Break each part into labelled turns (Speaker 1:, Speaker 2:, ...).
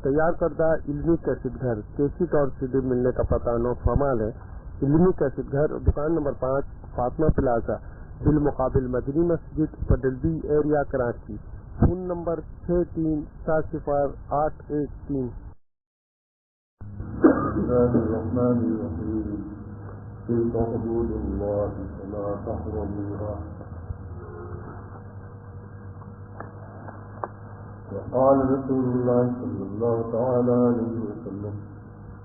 Speaker 1: تیار کردہ علمی کیسٹ گھر کیسٹ اور CD ملنے کا پتہ نو فمال ہے. علمی کیسٹ گھر دکان نمبر 5 فاطمہ پلازا بالمقابل مدنی مسجد پڈلبی ایریا کراچی. Phone number 63700813.
Speaker 2: الرحمن الرحيم. تلك حدود الله فلا تقربوها. وقال رسول الله صلى الله تعالى عليه وسلم: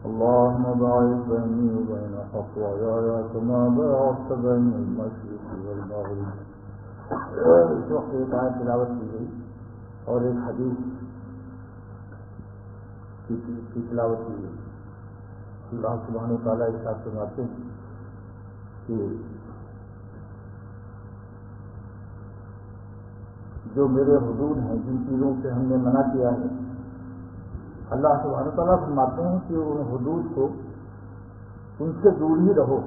Speaker 2: اللهم باعث بيني وبين خطاياي كما باعدت بين المشرق والمغرب. اس وقت ایک آیت تلاوت کی گئی اور ایک حدیث کی تلاوت کی گئی. اللہ سبحانہ و تعالیٰ ارشاد فرماتے ہیں کہ جو میرے حدود ہیں، جن چیزوں سے ہم نے منع کیا ہے، اللہ سبحانہ و تعالیٰ فرماتے ہیں کہ ان حدود کو ان سے دور ہی رہو.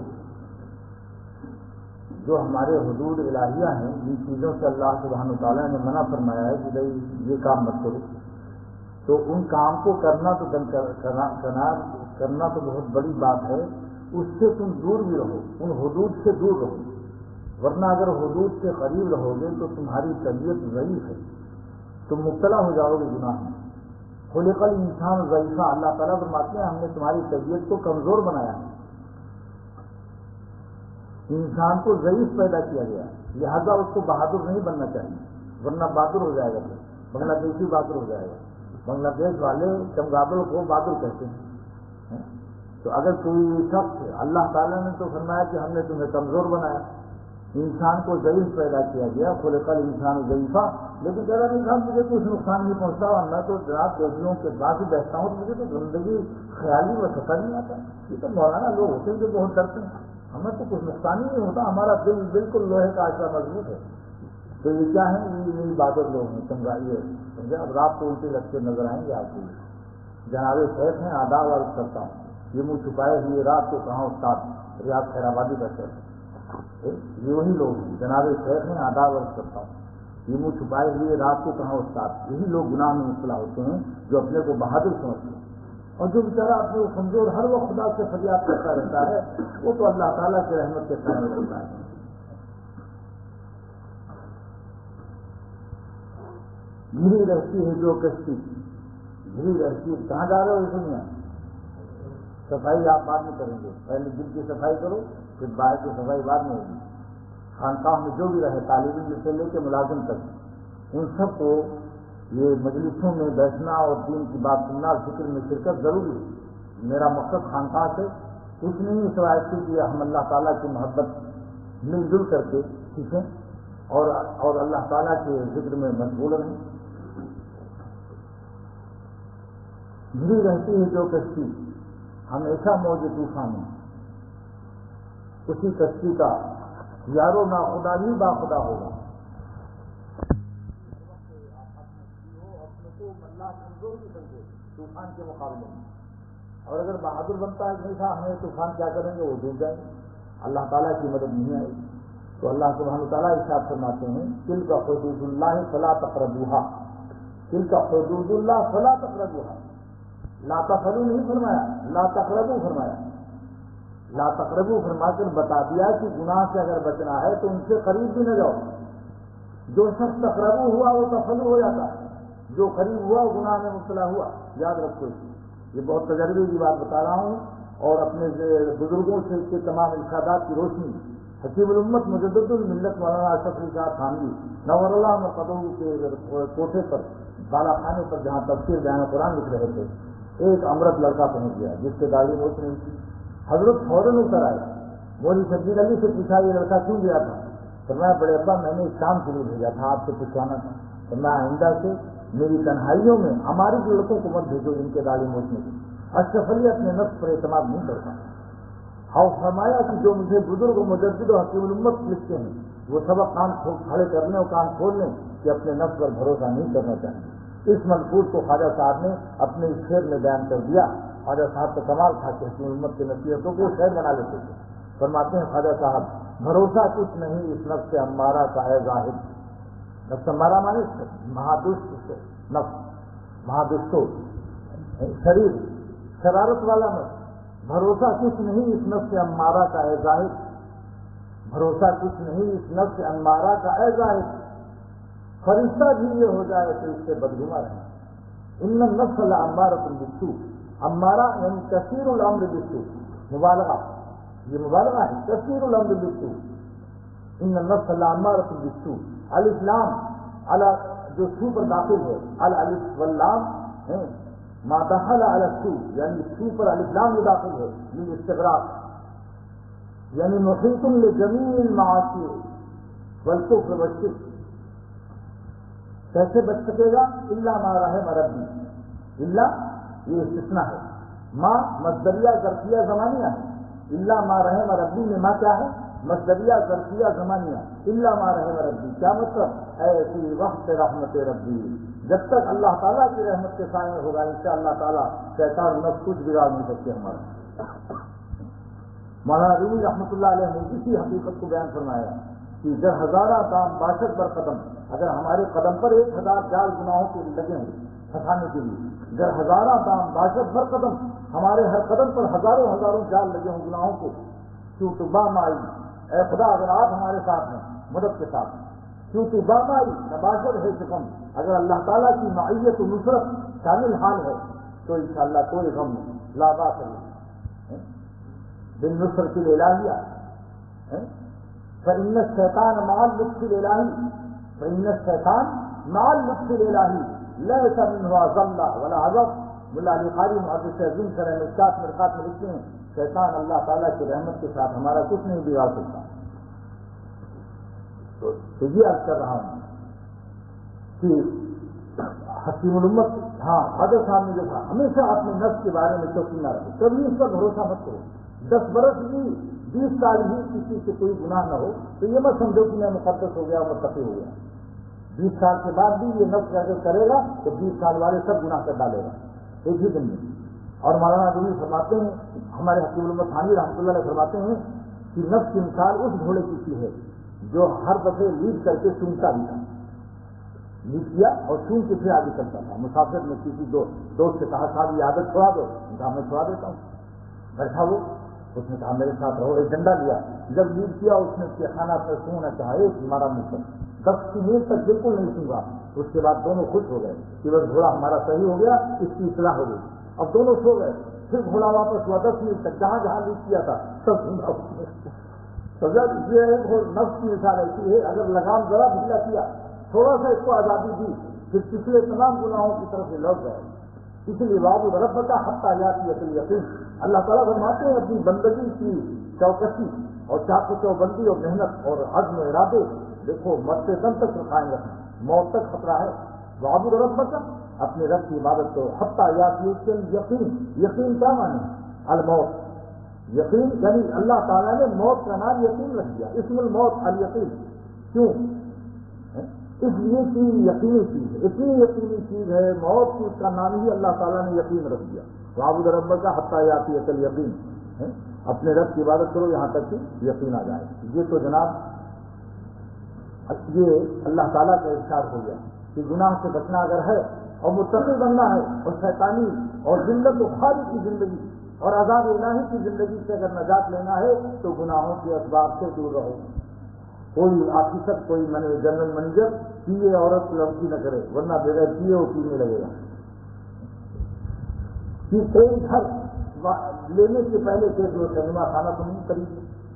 Speaker 2: جو ہمارے حدود الہیہ ہیں، جن چیزوں سے اللہ سبحانہ و تعالیٰ نے منع فرمایا ہے کہ بھائی یہ کام مت کرو، تو ان کام کو کرنا تو بہت بڑی بات ہے. اس سے تم دور بھی رہو، ان حدود سے دور رہو، ورنہ اگر حدود سے قریب رہو گے تو تمہاری طبیعت ضعیف ہے، تم مبتلا ہو جاؤ گے گناہ میں. خلق الانسان ضعیفا، اللہ تعالیٰ فرماتے ہیں ہم نے تمہاری طبیعت کو کمزور بنایا ہے، انسان کو ضعیف پیدا کیا گیا ہے، لہذا اس کو بہادر نہیں بننا چاہیے، ورنہ بہادر ہو جائے گا. بنگلہ دیشی بہادر ہو جائے گا. بنگلہ دیش والے چمگادڑ کو بہادر کہتے ہیں. تو اگر کوئی شخص، اللہ تعالیٰ نے تو فرمایا کہ ہم نے تمہیں کمزور بنایا، انسان کو ضعیف پیدا کیا گیا. خلق الانسان ضعیفا، لیکن کہہ رہا انسان مجھے کچھ نقصان نہیں پہنچتا، اور میں تو رات دیکھوں کے بعد ہی بیٹھتا ہوں، تو مجھے تو زندگی خیالی و سفر نہیں آتا. یہ تو مولانا لوگ ہوتے ہیں جو بہت ڈرتے ہیں، ہمیں تو کچھ نقصان ہی نہیں ہوتا، ہمارا دل بالکل لوہے کا آشا مضبوط ہے. تو یہ کیا ہے؟ یہ بہادر لوگ ہیں، چنگائی ہے. اب رات کو الٹے لگتے نظر آئیں گے آپ کو. جناب شیخ ہیں، آداب عرض کرتا ہوں. یہ منہ چھپائے ہوئے رات کو کہاں استاد ریاض خیر آبادی کا شیخ، یہ وہی لوگ ہیں. جناب شیخ ہیں، آداب عرض کرتا ہوں. یہ منہ چھپائے ہوئے رات کو کہاں استاد، یہی لوگ گناہ میں مبتلا ہوتے ہیں جو اپنے کو بہادر سمجھتے ہیں. اور جو بیچارہ اپنے کو کمزور ہر وقت خدا سے فریاد کرتا رہتا ہے، وہ تو اللہ تعالیٰ کی رحمت کے سائے میں رہتا ہے. گھری رہتی ہے جو کشتی، گھری رہتی ہے. کہاں جا رہے ہو اس دنیا؟ صفائی آپ بعد میں کریں گے، پہلے دل کی صفائی کرو، پھر باہر کی صفائی بعد میں ہوگی. خانقاہ میں جو بھی رہے، طالب علم سے لے کے ملازم تک، ان سب کو یہ مجلسوں میں بیٹھنا اور دین کی بات سننا، ذکر میں شرکت ضروری ہے. میرا مقصد خانقاہ سے کچھ نہیں سوائے کہ ہم اللہ تعالیٰ کی محبت مل جل کر کے سیکھیں اور اللہ تعالیٰ کے ذکر میں مشغول رہیں. گھری رہتی ہے جو کشتی ہمیشہ موج طوفان میں، اسی کشتی کا یارو نا خدا ہی با خدا ہوگا. اللہ کمزور بھی سمجھے طوفان کے مقابلے میں، اور اگر بہادر بنتا ہے نہیں تھا ہمیں طوفان کیا کریں گے، وہ ڈوب جائیں گے، اللہ تعالیٰ کی مدد نہیں آئے. تو اللہ سبحانہ تعالیٰ ارشاد فرماتے ہیں تلک حدود اللہ فلا تقربوها، تلک حدود اللہ فلا تقربوها. لا تقربوا نہیں فرمایا، لا تقربوا فرمایا. لا تقربوا فرما کر بتا دیا کہ گناہ سے اگر بچنا ہے تو ان سے قریب بھی نہ جاؤ. جو شخص تقربوا ہوا وہ تفلو ہو جاتا ہے، جو قریب ہوا وہ گناہ میں مبتلا ہوا. یاد رکھو، یہ بہت تجربے کی بات بتا رہا ہوں، اور اپنے بزرگوں سے کے تمام ارشادات کی روشنی. حکیم الامت مجدد الملت مولانا اشرف علی شاہ تھانوی نور اللہ مرقدہ کے کوٹھے پر، بالا خانے پر، جہاں تفسیر بیان قرآن لکھ رہے تھے، ایک امرت لڑکا پہنچ گیا جس کے داڑھی موچ نہیں تھی. حضرت فوراً اتر آئے، مولوی شبیر علی سے پوچھا یہ لڑکا کیوں گیا تھا؟ فرمایا بڑے ابا میں نے اس کام کے لیے بھیجا تھا، آپ سے پوچھوانا تھا. فرمایا آئندہ سے میری تنہائیوں میں ہمارے لڑکوں کو مت بھیجو جن کے داڑھی موچنے کی. اشرف علی اپنے نفس پر اعتماد نہیں کرتا. اور فرمایا کہ جو مجھے بزرگ و مجدد و حکیم الامت لکھتے ہیں وہ سبق کان کھڑے کرنے اور کان کھولنے کہ اپنے نفس پر بھروسہ نہیں کرنا چاہیے. اس ملفوظ کو خواجہ صاحب نے اپنے اس شعر میں بیان کر دیا. خواجہ صاحب کا کمال تھا کہ حکیم الامت کی نصیحتوں کو شعر بنا لیتے تھے. فرماتے ہیں خواجہ صاحب بھروسہ کچھ نہیں اس نفس امارہ کا ہے ظاہر. نفس امارہ مانے مہادست نفس، مہادستو شریر شرارت والا نفس، بھروسہ کچھ نہیں اس نفس امارہ کا اے ظاہر، بھروسہ کچھ نہیں اس نفس امارہ کا اے ظاہر، فرشتہ بھی یہ ہو جائے تو اس سے بدگما رہے۔ ان النفس لامارۃ بالسوء، امارہ یعنی کثیر الامر بالسوء، مبالغہ، یہ مبالغہ ہے، کثیر الامر بالسوء، ان النفس لامارۃ بالسوء، الف لام علی جو سو پر داخل ہے، الالف واللام ما دخل علی السوء یعنی سو پر الف لام میں داخل ہے، یہ استغراق یعنی محیط لجمیع المعاصی والکفر والشرک۔ کیسے بچ سکے گا؟ الا ما رحم ربی، الا یہ استثناء ہے، ما مصدریہ ظرفیہ زمانیہ ہے، الا ما رحم ربی میں ما کیا ہے؟ مصدریہ ظرفیہ زمانیہ، الا ما رحم ربی کیا مطلب؟ ایسی وقت رحمت ربی، جب تک اللہ تعالیٰ کی رحمت کے سائے میں ہوگا انشاءاللہ تعالیٰ شیطان نفس کچھ بگاڑ نہیں سکتے ہمارا۔ مولانا رومی رحمۃ اللہ علیہ نے اسی حقیقت کو بیان فرمایا کہ جب ہزارہ دام باشد بر قدم، اگر ہمارے قدم پر 1000 جال گناہوں کے لگے ہیں پھنسانے کے لیے، اگر ہزارہ دام باشد بر قدم، ہمارے ہر قدم پر ہزاروں ہزاروں جال لگے ہوں گناہوں کے، کیوں تو بامائی، اے خدا اگر آپ ہمارے ساتھ ہیں مدد کے ساتھ، کیوں تو بامائی نباشد ہے شکم، اگر اللہ تعالیٰ کی معیت و نصرت شامل حال ہے تو انشاءاللہ کوئی غم نہیں، لا باس نہیں بالنصرت الالہیہ، فإن الشیطان مع اللطف الالہی، فإن الشیطان مع اللطف الالہی لیس منہ ذلہ ولا عذاب۔ ملا علی قاری محدث عظیم شرح مشکات مرقات میں لکھتے ہیں شیطان اللہ تعالیٰ کی رحمت کے ساتھ ہمارا کچھ نہیں بگاڑ سکتا۔ تو یہ عرض کر رہا ہوں کہ حکیم الامت، ہاں حضرت صاحب نے جو کہا ہمیشہ اپنے نفس کے بارے میں چوکسی نہ رکھو، کبھی اس پر بھروسہ مت کرو، 10 برس بھی 20 سال بھی کسی سے کوئی گناہ نہ ہو تو یہ مت سمجھو کہ میں مقدس ہو گیا متقی ہو گیا، 20 سال کے بعد بھی یہ نفس اگر کرے گا تو 20 سال والے سب گناہ کر ڈالے گا ایک ہی دن میں۔ اور مولانا رومی فرماتے ہیں، ہمارے حکیم الامت تھانوی رحمۃ اللہ علیہ فرماتے ہیں کہ نفس کی مثال اس گھوڑے کی سی ہے جو ہر دفعے لیڈ کر کے سونگتا بھی تھا، لیڈ کیا اور سونگ کے پھر آگے چلتا تھا۔ مسافر نے کسی دوست سے کہا صاحب یہ عادت چھوڑا دو، کہا میں چھوڑا دیتا ہوں، بیٹھا وہ، اس نے کہا میرے ساتھ رہو، ایک ڈنڈا لیا، جب لیڈ کیا اس نے کھانا پر سونگنا چاہا، ایک ہمارا منہ پر 10 کی میل تک بالکل نہیں سونگا، اس کے بعد دونوں خوش ہو گئے کہ بس گھوڑا ہمارا صحیح ہو گیا، اس کی اصلاح ہو گئی، اب دونوں سو گئے، پھر گھوڑا واپس ہوا 10 منٹ تک جہاں جہاں لیڈ کیا تھا سب سونگا۔ سزا یہ ہے وہ نفس کی مثال ایسی ہے، اگر لگام ذرا ڈھیلا کیا، تھوڑا سا اس کو آزادی دی، پھر پچھلے تمام گناہوں کی طرف سے لوٹ گئے۔ اس لیے وعبد ربک حتی یأتیک الیقین، اللہ تعالیٰ فرماتے ہیں اپنی بندگی کی چوکسی اور چاق و چوبندی اور محنت اور عزم و ارادے دیکھو مرتے دم تک قائم رکھنا، موت تک خطرہ ہے۔ وعبد ربک اپنے رب کی عبادت کو حتی یأتیک الیقین، یقین کیا معنی؟ الموت، یقین یعنی اللہ تعالیٰ نے موت کا نام یقین رکھ دیا، اسم الموت الیقین، کیوں؟ اس لیے کہ یقینی چیز ہے، اتنی یقینی چیز ہے موت کی، اس کا نام ہی اللہ تعالیٰ نے یقین رکھ دیا۔ وعبد ربک حتی یأتیک الیقین، اپنے رب کی عبادت کرو یہاں تک کہ یقین آ جائے۔ یہ تو جناب یہ اللہ تعالیٰ کا ارشاد ہو گیا کہ گناہ سے بچنا اگر ہے اور متقی بننا ہے اور شیطانی اور ذلت و خواری کی زندگی اور عذاب الہی کی زندگی سے اگر نجات لینا ہے تو گناہوں کے اسباب سے دور رہو۔ کوئی آفیسر، کوئی جنرل منیجر پیے عورت لڑکی نہ کرے، ورنہ بغیر پیے وہ پینے لگے گا۔ کہ کوئی گھر لینے سے پہلے دیکھ لو سنیما خانہ تو نہیں قریب،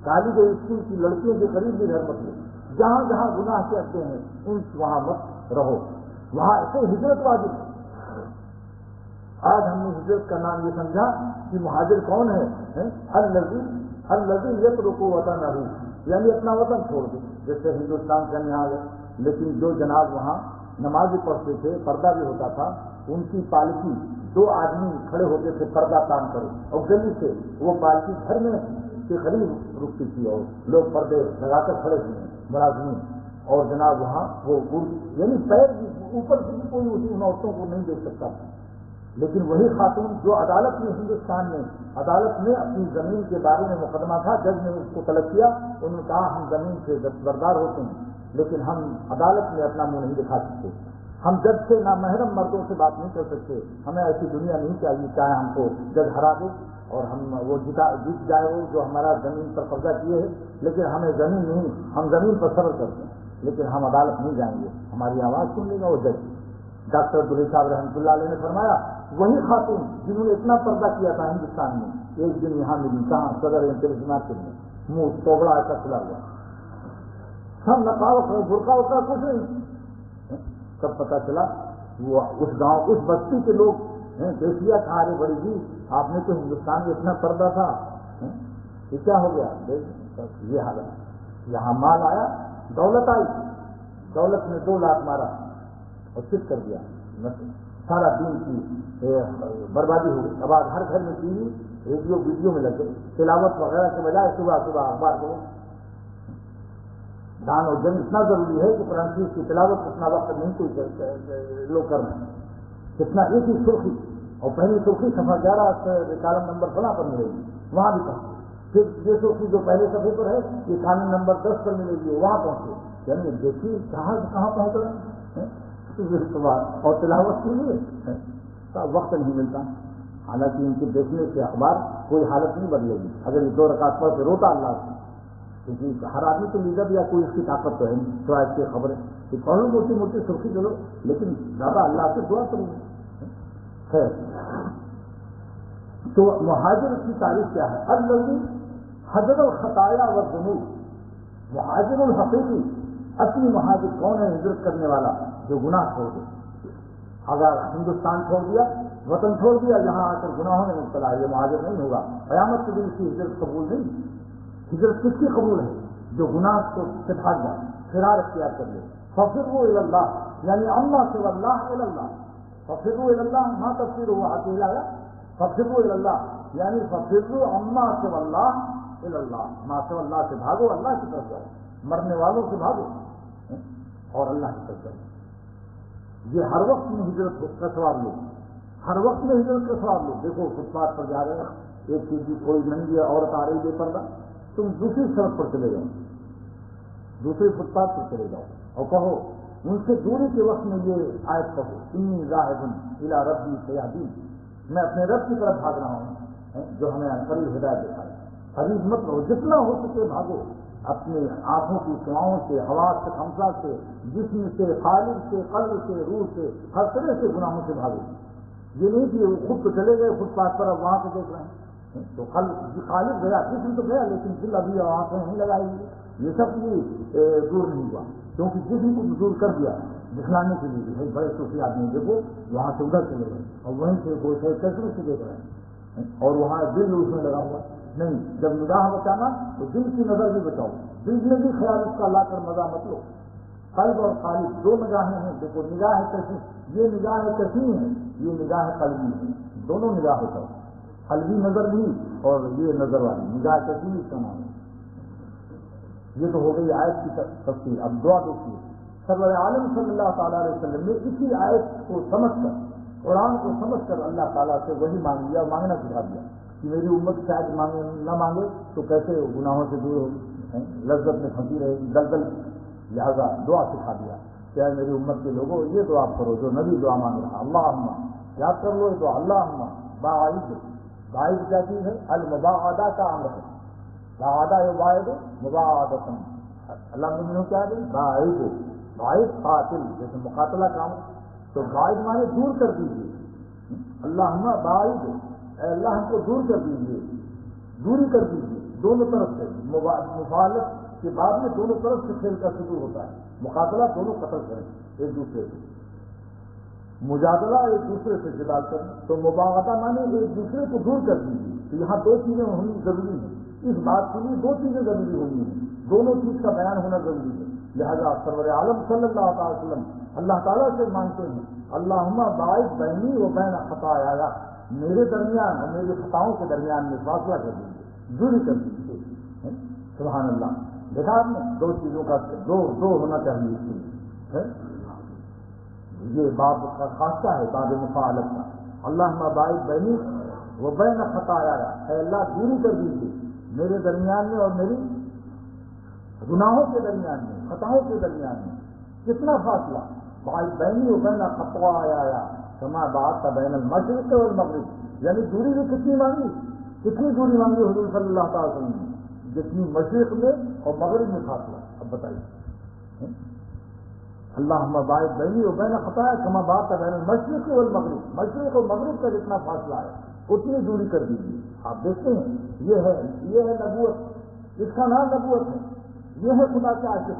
Speaker 2: کالج اور اسکول کی لڑکیوں کے قریب بھی گھر مت لو، جہاں جہاں گناہ کرتے ہیں ان وہاں مت رہو، وہاں سے ہجرت واجب ہے۔ آج ہم نے ہجرت کا نام یہ سمجھا کہ مہاجر کون ہے؟ الذی یترک وطنہ، یعنی اپنا وطن چھوڑ دے، جیسے ہندوستان کا یہاں ہے، لیکن جو جناب وہاں نماز پڑھتے تھے، پردہ بھی ہوتا تھا، ان کی پالکی 2 آدمی کھڑے ہوتے تھے پردہ تان کرو، اور گلی سے وہ پالکی گھر میں کے قریب رکتی تھی اور لوگ پردے لگا کر کھڑے ہوئے ملازمین، اور جناب وہاں وہ یعنی پیر اوپر سے بھی کوئی ان عورتوں کو نہیں دیکھ سکتا تھا۔ لیکن وہی خاتون جو عدالت میں، ہندوستان میں عدالت میں اپنی زمین کے بارے میں مقدمہ تھا، جج نے اس کو طلب کیا، انہوں نے کہا ہم زمین سے دستبردار ہوتے ہیں لیکن ہم عدالت میں اپنا منہ نہیں دکھا سکتے، ہم جج سے نامحرم مردوں سے بات نہیں کر سکتے. ہمیں ایسی دنیا نہیں چاہیے چاہے ہم کو جج ہرا دے اور ہم وہ جیت جائے وہ جو ہمارا زمین پر قبضہ کیے ہیں. لیکن ہمیں زمین نہیں, ہم زمین پر صبر کرتے ہیں, لیکن ہم عدالت نہیں جائیں گے. ہماری آواز سن لے گا وہ جج. ڈاکٹر عبداللہ صاحب رحمۃ اللہ علیہ نے فرمایا وہی خاتون جنہوں نے اتنا پردہ کیا تھا ہندوستان میں, ایک دن یہاں ملی کہاں صدر انٹیلیجنس مارکیٹ میں, منہ توبڑا ایسا کھلا ہوا, سب نقاب برقع ہوتا کچھ نہیں. سب پتا چلا وہ اس گاؤں اس بستی کے لوگ دیکھیا کہاں رے بڑی جی آپ نے تو ہندوستان میں اتنا پردہ تھا, یہ کیا ہو گیا؟ یہ حالت. یہاں مال آیا, دولت آئی, دولت نے 2 لاکھ مارا اور چپ کر دیا, سارا دین کی بربادی ہو گئی. اب آج ہر گھر میں ٹی وی ریڈیو ویڈیو میں لگے, تلاوت وغیرہ کے بجائے صبح صبح اخبار کو دان اور جنگ اتنا ضروری ہے کہ قرآن شریف کی تلاوت اتنا وقت نہیں کوئی لوگ کر رہے ہیں. کتنا ایک ہی سرخی اور پہلی سرخی صفحہ 11 کالم نمبر 15 پر ملے گی, وہاں بھی کہا. پھر یہ سرخی جو پہلے صفحے پر ہے یہ کالم نمبر 10 پر ملے گی, وہاں پہنچے. یعنی دیکھیے کہاں پہنچ رہے ہیں. اور تلاوت کے لیے وقت نہیں ملتا. حالانکہ ان کے دیکھنے سے اخبار کوئی حالت نہیں بدلے گی. اگر یہ 2 رکعت پڑھ کے روتا اللہ سے, کیونکہ ہر آدمی تو لیڈر یا کوئی اس کی طاقت تو ہے نہیں, سوائے اس کی خبریں کہ پڑھو موٹی موٹی سرخی چلو, لیکن زیادہ اللہ سے دعا کروں. خیر, تو مہاجر کی تعریف کیا ہے؟ الذی حجر الخطایا والذنوب. مہاجر الحقیقی, اصلی مہاجر کون ہے؟ ہجرت کرنے والا جو گناہ چھوڑ دے. اگر ہندوستان چھوڑ دیا, وطن چھوڑ دیا, یہاں آ کر گناہوں میں مبتلا ہے, یہ مہاجر نہیں ہوگا. قیامت کے دن اس کی ہجرت قبول نہیں. ہجرت کس کی قبول ہے؟ جو گناہ کو سے بھاگ جائے, فرار اختیار کر لے. ففروا الی اللہ, یعنی اما سے اللہ الی اللہ. ففروا الی اللہ, ما تفسیر ہوا اکیلا ہے. ففروا الی اللہ یعنی ففروا اما سے اللہ الی اللہ, ما سے اللہ سے بھاگو, اللہ کی طرف جاؤ. مرنے والوں سے بھاگو اور اللہ کی طرف جاؤ. یہ ہر وقت میں ہجرت کا ثواب لو, ہر وقت میں ہجرت کا ثواب لو. دیکھو فٹ پاتھ پر جا رہے ہیں, ایک چیز کوئی ننگی عورت آ رہی بے پردہ, تم دوسری سڑک پر چلے جاؤ, دوسرے فٹ پاتھ پر چلے جاؤ اور کہو ان سے دوری کے وقت میں یہ آیت کہو, انی ذاہب الی ربی سیہدین, میں اپنے رب کی طرف بھاگ رہا ہوں جو ہمیں قریب ہدایت دکھائے. قریب مت رہو, جتنا ہو سکے بھاگو. اپنے آنکھوں کی سواؤں سے, حواس سے, خمسہ سے, جسم سے, خالق سے, قلب سے, روح سے, ہر طرح سے گناہوں سے بھاگو. یہ نہیں کہ وہ خود تو چلے گئے فٹ پاتھ پر, اب وہاں سے دیکھ رہے ہیں تو خالق گیا, جسم تو گیا لیکن دل ابھی آنکھیں نہیں لگائی گی. یہ سب بھی دور نہیں ہوا, کیونکہ جسم کو دور کر دیا دکھلانے کے لیے. بھائی بڑے صوفی آدمی دیکھو وہاں سے ادھر چلے گئے اور وہیں سے وہ کیسے سے دیکھ رہے ہیں, اور وہاں دل اس میں لگا ہوا. نہیں, جب نگاہ بچانا تو دل کی نظر بھی بچاؤ, دل میں بھی خیال اس کا لا کر مزہ مت لو. قلب اور خالق 2 نگاہیں ہیں. دیکھو نگاہ کیسی, یہ نگاہ کیسی ہے, یہ نگاہ قلبی ہے. دونوں نگاہ ہوتا ہے, قلبی نظر بھی اور یہ نظر والی نگاہ کیسی, اس کا نام ہے. یہ تو ہو گئی آیت کی تفسیر. اب دعا دیکھیے, سرور عالم صلی اللہ تعالیٰ علیہ وسلم نے اسی آیت کو سمجھ کر, قرآن کو سمجھ کر اللہ تعالیٰ سے وہی مانگ لیا, مانگنا سکھا دیا کہ میری امت شاید مانگے نہ مانگے تو کیسے گناہوں سے دور ہوگی, لذت میں پھنسی رہے گی, دلدل. لہٰذا دعا سکھا دیا کہ میری امت کے لوگوں یہ دعا کرو جو نبی دعا مانگ رہا. اللہم, یاد کر لو یہ دعا, اللہم باعث. باعث کیا چیز ہے؟ المباعدہ کا امر ہے. باعدہ یباعد مباعدۃ. اللہ نے کیا ہے؟ باعث. باعث قاتل, جیسے مقاتلہ کام, تو باعث مانے دور کر دیجیے. اللہم باعث, اے اللہ ہم کو دور کر دیجیے, دوری کر دیجیے دونوں طرف سے. مفالت کے بعد میں دونوں طرف سے کھیل کا شروع ہوتا ہے. مقاتلہ دونوں قتل کریں ایک دوسرے سے, مجادلہ ایک دوسرے سے جدال کریں. تو مباغتہ مانے ایک دوسرے کو دور کر دیجیے. تو یہاں 2 چیزیں ہونی ضروری ہیں. اس بات کے لیے 2 چیزیں ضروری ہونی ہیں, دونوں چیز کا بیان ہونا ضروری ہے. لہذا سرور عالم صلی اللہ تعالی وسلم اللہ تعالیٰ سے مانگتے ہیں, اللہم باعث بینی و بین خطایا, میرے درمیان اور میری خطاؤں کے درمیان میں فاصلہ کر دیجیے, دوری کر دیجیے. سبحان اللہ. دیکھا آپ نے 2 چیزوں کا دو ہونا چاہیے اس کے لیے. یہ باب کا خاصہ ہے, باب مفاعلت کا. اللہم باعث بینی و بین خطایا, اے اللہ دوری کر دیجیے میرے درمیان میں اور میری گناہوں کے درمیان میں, خطاؤں کے درمیان میں. کتنا فاصلہ؟ بینی و بین خطایا کما بعدت بین المشرق والمغرب، یعنی دوری بھی کتنی مانگی، کتنی دوری مانگی حضور صلی اللہ تعالی وسلم نے، جتنی مشرق میں اور مغرب میں فاصلہ. اب بتائیے، اللہم باعث بینی و بین خطایا کما بعدت بین المشرق والمغرب، مشرق اور مغرب کا جتنا فاصلہ ہے اتنی دوری کر دیجیے. آپ دیکھتے ہیں یہ ہے نبوت، اس کا نام نبوت ہے. یہ ہے خدا کے عاشق.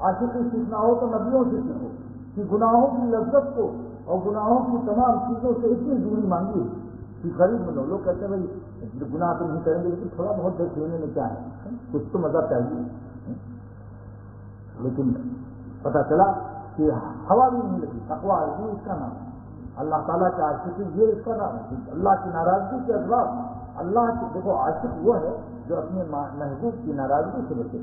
Speaker 2: عاشقی سیکھنا ہو تو نبیوں سے سیکھو کہ گناہوں کی لذت کو اور گناہوں کی تمام چیزوں سے اتنی دوری مانگی کہ قریب میں لوگ کہتے ہیں بھائی گناہ تو نہیں کریں گے لیکن تھوڑا بہت دیکھ لینے میں کیا ہے، کچھ تو مزہ چاہیے. لیکن پتہ چلا کہ ہوا بھی نہیں لگی. تقویٰ یہ اس کا نام ہے. اللہ تعالیٰ کے عاشقی یہ اس کا نام ہے. اللہ کی ناراضگی کے اسباب، اللہ کی دیکھو عاشق وہ ہے جو اپنے محبوب کی ناراضگی سے بچے.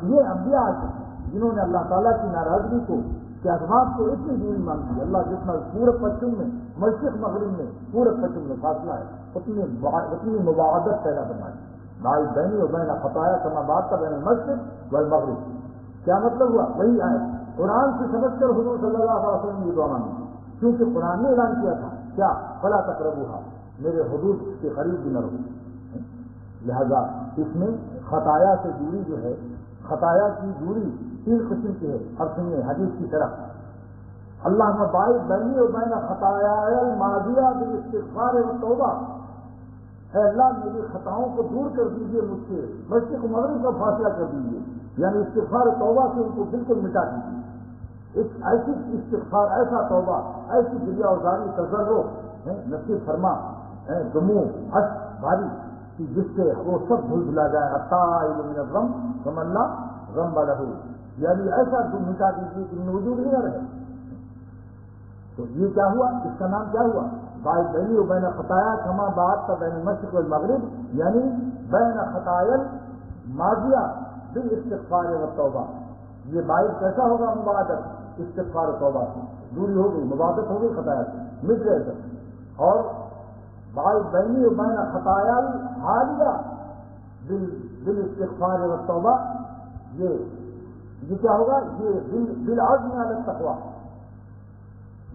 Speaker 2: یہ انبیاء عاشق ہیں جنہوں نے اللہ تعالیٰ کی ناراضگی کو کے اسباب کو اتنی دوری مانگی. اللہ جتنا پورب پشچم میں، مشرق مغرب میں، پورب پشچم میں فاصلہ ہے اتنی مباعدت پیدا فرمائی. باعث بینی و بین خطایا کما بعدت بین المشرق والمغرب. کیا مطلب ہوا؟ وہی آئے قرآن سے سمجھ کر حضور صلی اللہ علیہ وسلم نے یہ دعا مانگی، کیونکہ قرآن نے اعلان کیا تھا کیا فلا تقربوها، میرے حدود کے قریب بھی نہ رہو. لہذا اس میں خطایا سے دوری جو ہے، خطایا کی دوری 3 قسم کی ہے. اب سنیے حدیث کی طرف، اللہم باعث بینی و بین خطایا الماضیہ بالاستغفار والتوبہ. اے اللہ میری خطاؤں کو دور کر دیجیے مجھ سے، مشرق و مغرب کا فاصلہ کر دیجیے، یعنی استغفار توبہ سے ان کو بالکل مٹا دیجیے. ایک ایسی استغفار، ایسا توبہ، ایسی دریا ازاری تضرع نصیب فرما، دموع اشک بھاری کہ جس سے وہ سب بھول بھلا جائے. التائب من الذنب کمن لا ذنب لہ، یعنی ایسا مٹا دیجیے کہ وجود ہی نہ رہے. تو یہ کیا ہوا؟ اس کا نام کیا ہوا؟ باعث بینی و بین خطایا کما بعدت بین المشرق والمغرب، یعنی بین خطایا الماضیہ بالاستغفار والتوبہ. یہ باعث کیسا ہوگا؟ مباعدت، استغفار و توبہ سے دوری ہو گئی، مباعدت ہو گئی خطایا سے، مٹ گئے سب. اور باعث بینی و بین خطایا الحالیہ بالاستغفار والتوبہ، یہ کیا ہوگا؟ یہ بالعزم علی التقوی،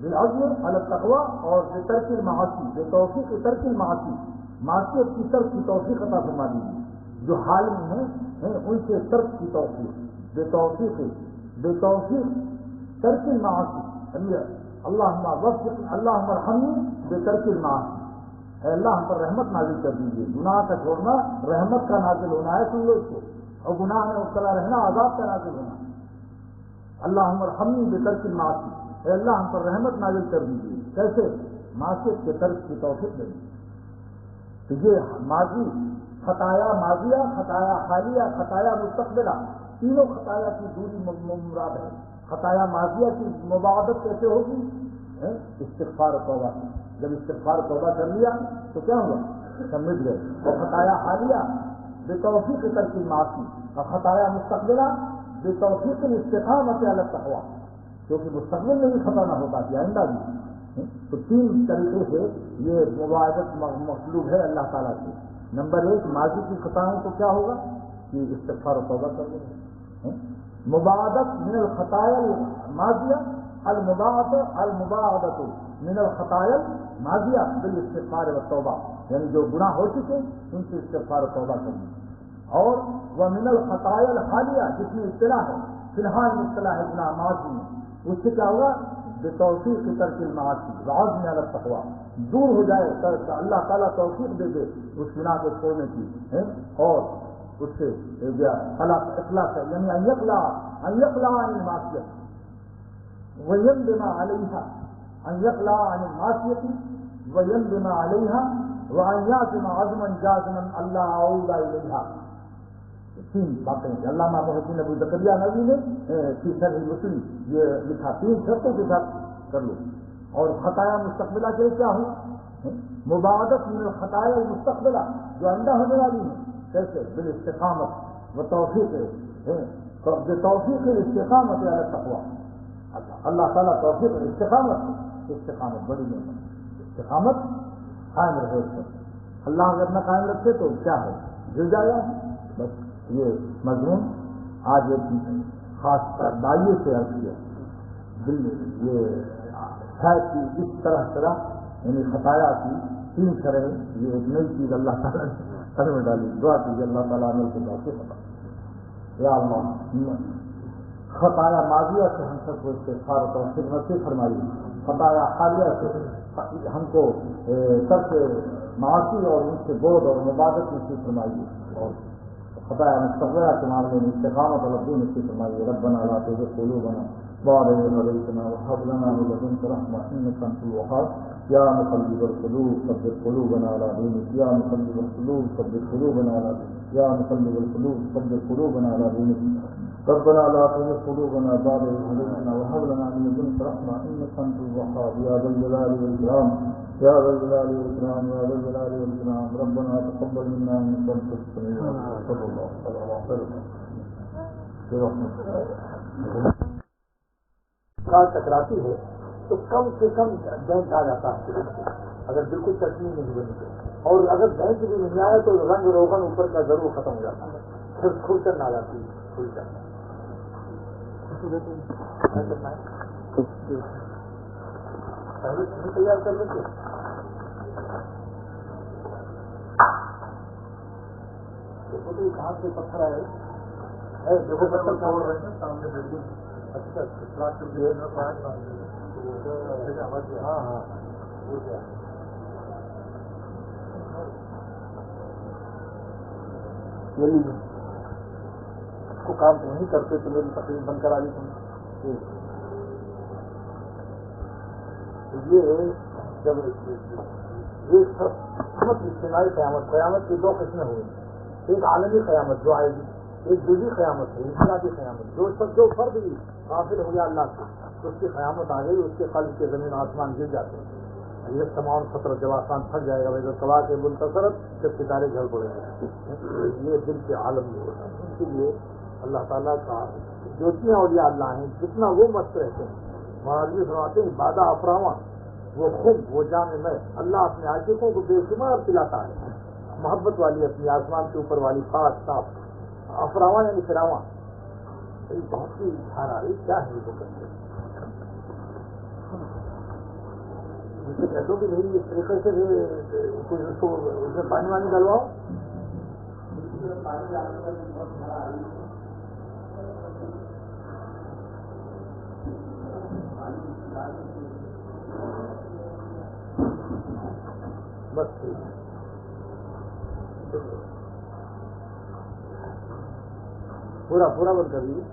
Speaker 2: بالعزم علی التقوی اور بترک المعاصی، بتوفیق ترک المعاصی، معصیت کی ترک کی توفیق عطا فرما دیجیے. جو حال میں ہیں ان سے ترک کی توفیق، بتوفیق ترک المعاصی. اللہم وفق اللہم ارحمنی بترک المعاصی. اے اللہ ہم پر رحمت نازل کر دیجیے. گناہ کا چھوڑنا رحمت کا نازل ہونا ہے، سن لو اس کو، اور گناہ میں مبتلا رہنا عذاب کا نازل ہونا. اللہم ارحمنی بترک المعاصی، اے اللہ ہم پر رحمت نازل کر دیجیے. کیسے؟ معصیت کے ترک کی توفیق دیں. تو یہ ماضی، خطایا ماضیہ، خطایا حالیہ، خطایا مستقبلہ، تینوں خطایا کی دوری مراد ہے. خطایا ماضیہ کی مباعدت کیسے ہوگی؟ استغفار توبہ. جب استغفار توبہ کر لیا تو کیا ہوا؟ سمجھ گئے. اور خطایا حالیہ بتوفیق ترک المعاصی، اور خطایا مستقبلہ بتوفیق الاستقامت علی التقوی، کیونکہ مستقبل میں بھی خطا نہ ہوتا کہ آئندہ بھی. تو 3 طریقے سے یہ مباعدت مطلوب ہے اللہ تعالیٰ سے. نمبر 1، ماضی کی خطاؤں کو کیا ہوگا کہ استغفار و توبہ کر لیں. مباعدت من الخطایا الماضیہ، المباعدت من الخطایا الماضیہ بالاستغفار والتوبہ، یعنی جو گناہ ہو چکے ان سے استغفار و توبہ کرنا. اور وہ من الخطایا الحالیہ، جس میں اطلاع ہے، فی الحال مبتلا ہے گناہ ماضی میں، اس سے کیا ہوگا؟ بتوفیق ترک المعاصی وعزم علی التقوی، دور ہو جائے، اللہ تعالیٰ توفیق دے دے اس گناہ کو چھوڑنے کی، اور اس سے اخلاص ہے، یعنی ان یقلع عن المعصیت ویندم علیہا، ان یقلع عن المعصیت ویندم علیہا وان یعزم عزما جازما اللہ اعود الیہا. 3 باتیں علامہ محی الدین ابو زکریا نووی نے فی شرح مسلم یہ لکھا. 3 شرطوں کے ساتھ کر لو. اور خطایا مستقبلہ کے کیا ہو؟ مباعدت من الخطایا المستقبلہ، جو آئندہ ہونے والی ہے. کیسے؟ بالاستقامت و توفیق، بتوفیق الاستقامت علی التقوی. اللہ تعالیٰ توفیق استقامت بڑی نعمت، استقامت قائم رہے اس پر. اللہ اگر نہ قائم رکھے تو کیا ہے؟ گر جائے گا. بس یہ مضمون آج ایک خاص دائیے سے عرض کیا. دل یہ ہے کہ اس طرح یعنی خطایا کی 3 شرح، یہ ایک نئی چیز اللہ تعالیٰ نے سر میں ڈالی. دعا کیجیے اللہ تعالیٰ عمل کے بعد سے خطا یا اللہ خطایا ماضیہ سے ہم سب کو استغفار و خدمت سے فرمائیے، خطایا حالیہ سے ہم کو ترک معاشی اور ان سے بعد اور مبادت نصیب فرمائیے، اور خطایا مستقبلہ کے معاملے میں استقامت اور ربی نصیب فرمائیے. ربنا لا تزغ قلوبنا بعد إذ هديتنا وهب لنا من لدنك رحمة إنك أنت الوهاب يا مقلب القلوب ثبت قلوبنا على دينك يا مقلب القلوب ثبت قلوبنا على دينك يا مقلب القلوب ثبت قلوبنا على دينك ربنا لا تزغ قلوبنا بعد إذ هديتنا وهب لنا من لدنك رحمة إنك أنت الوهاب يا ذا الجلال والإكرام يا ذا الجلال والإكرام يا ذا الجلال والإكرام ربنا تقبل منا إنك أنت السميع العليم صلى الله عليه وسلم.
Speaker 3: ٹکراتی ہے تو کم سے کم بینک آ جاتا ہے اگر بالکل چٹنی نہیں بنی تو، اور اگر بینک بھی نہیں آئے تو رنگ روغن اوپر کا ضرور ختم ہو جاتا ہے، پھر کھلچن آ جاتی ہے. کھلچن پہلے چٹنی تیار کر لیتے، دیکھو تو کہاں سے پتھر آئے، دیکھو پتھر کہاں رہے ہیں سامنے بلڈنگ. اچھا ہاں ہاں کو کام نہیں کرتے تو میری تقریب بند کرا دی تم. یہ جب ایک طرف اجتماعی قیامت کی 2 قسمیں ہوئی، ایک عالمی قیامت جو آئے گی، ایک دوسری قیامت ہے انفرادی قیامت. جو فرد بھی غافل ہو گیا اللہ سے اس کی قیامت آ گئی، اس کے قلب کے زمین آسمان گر جاتے ہیں. یہ تمام خطر جب آسمان پھٹ جائے گا ویسے سوا کے منتصرت جب ستارے جھڑ پڑیں گے. یہ دل کے عالم میں ہوتا ہے. اسی لیے اللہ تعالیٰ کا جوتیاں اولیاء اللہ ہیں جتنا وہ مست رہتے ہیں. مہاراجی فرماتے ہیں بادہ افراواں وہ خم وہ جام میں اللہ اپنے عاشقوں کو بے شمار پلاتا ہے. محبت والی اپنی آسمان کے اوپر والی پاک صاف افراواں یعنی فراواں. بہت ہی دھار آ رہی کیا ہے یہ کرتے جسے کہتے کہ بھائی اس طریقے سے کچھ اس کو اس میں پانی وانی ڈلواؤ. بس پورا بند کر دیجیے.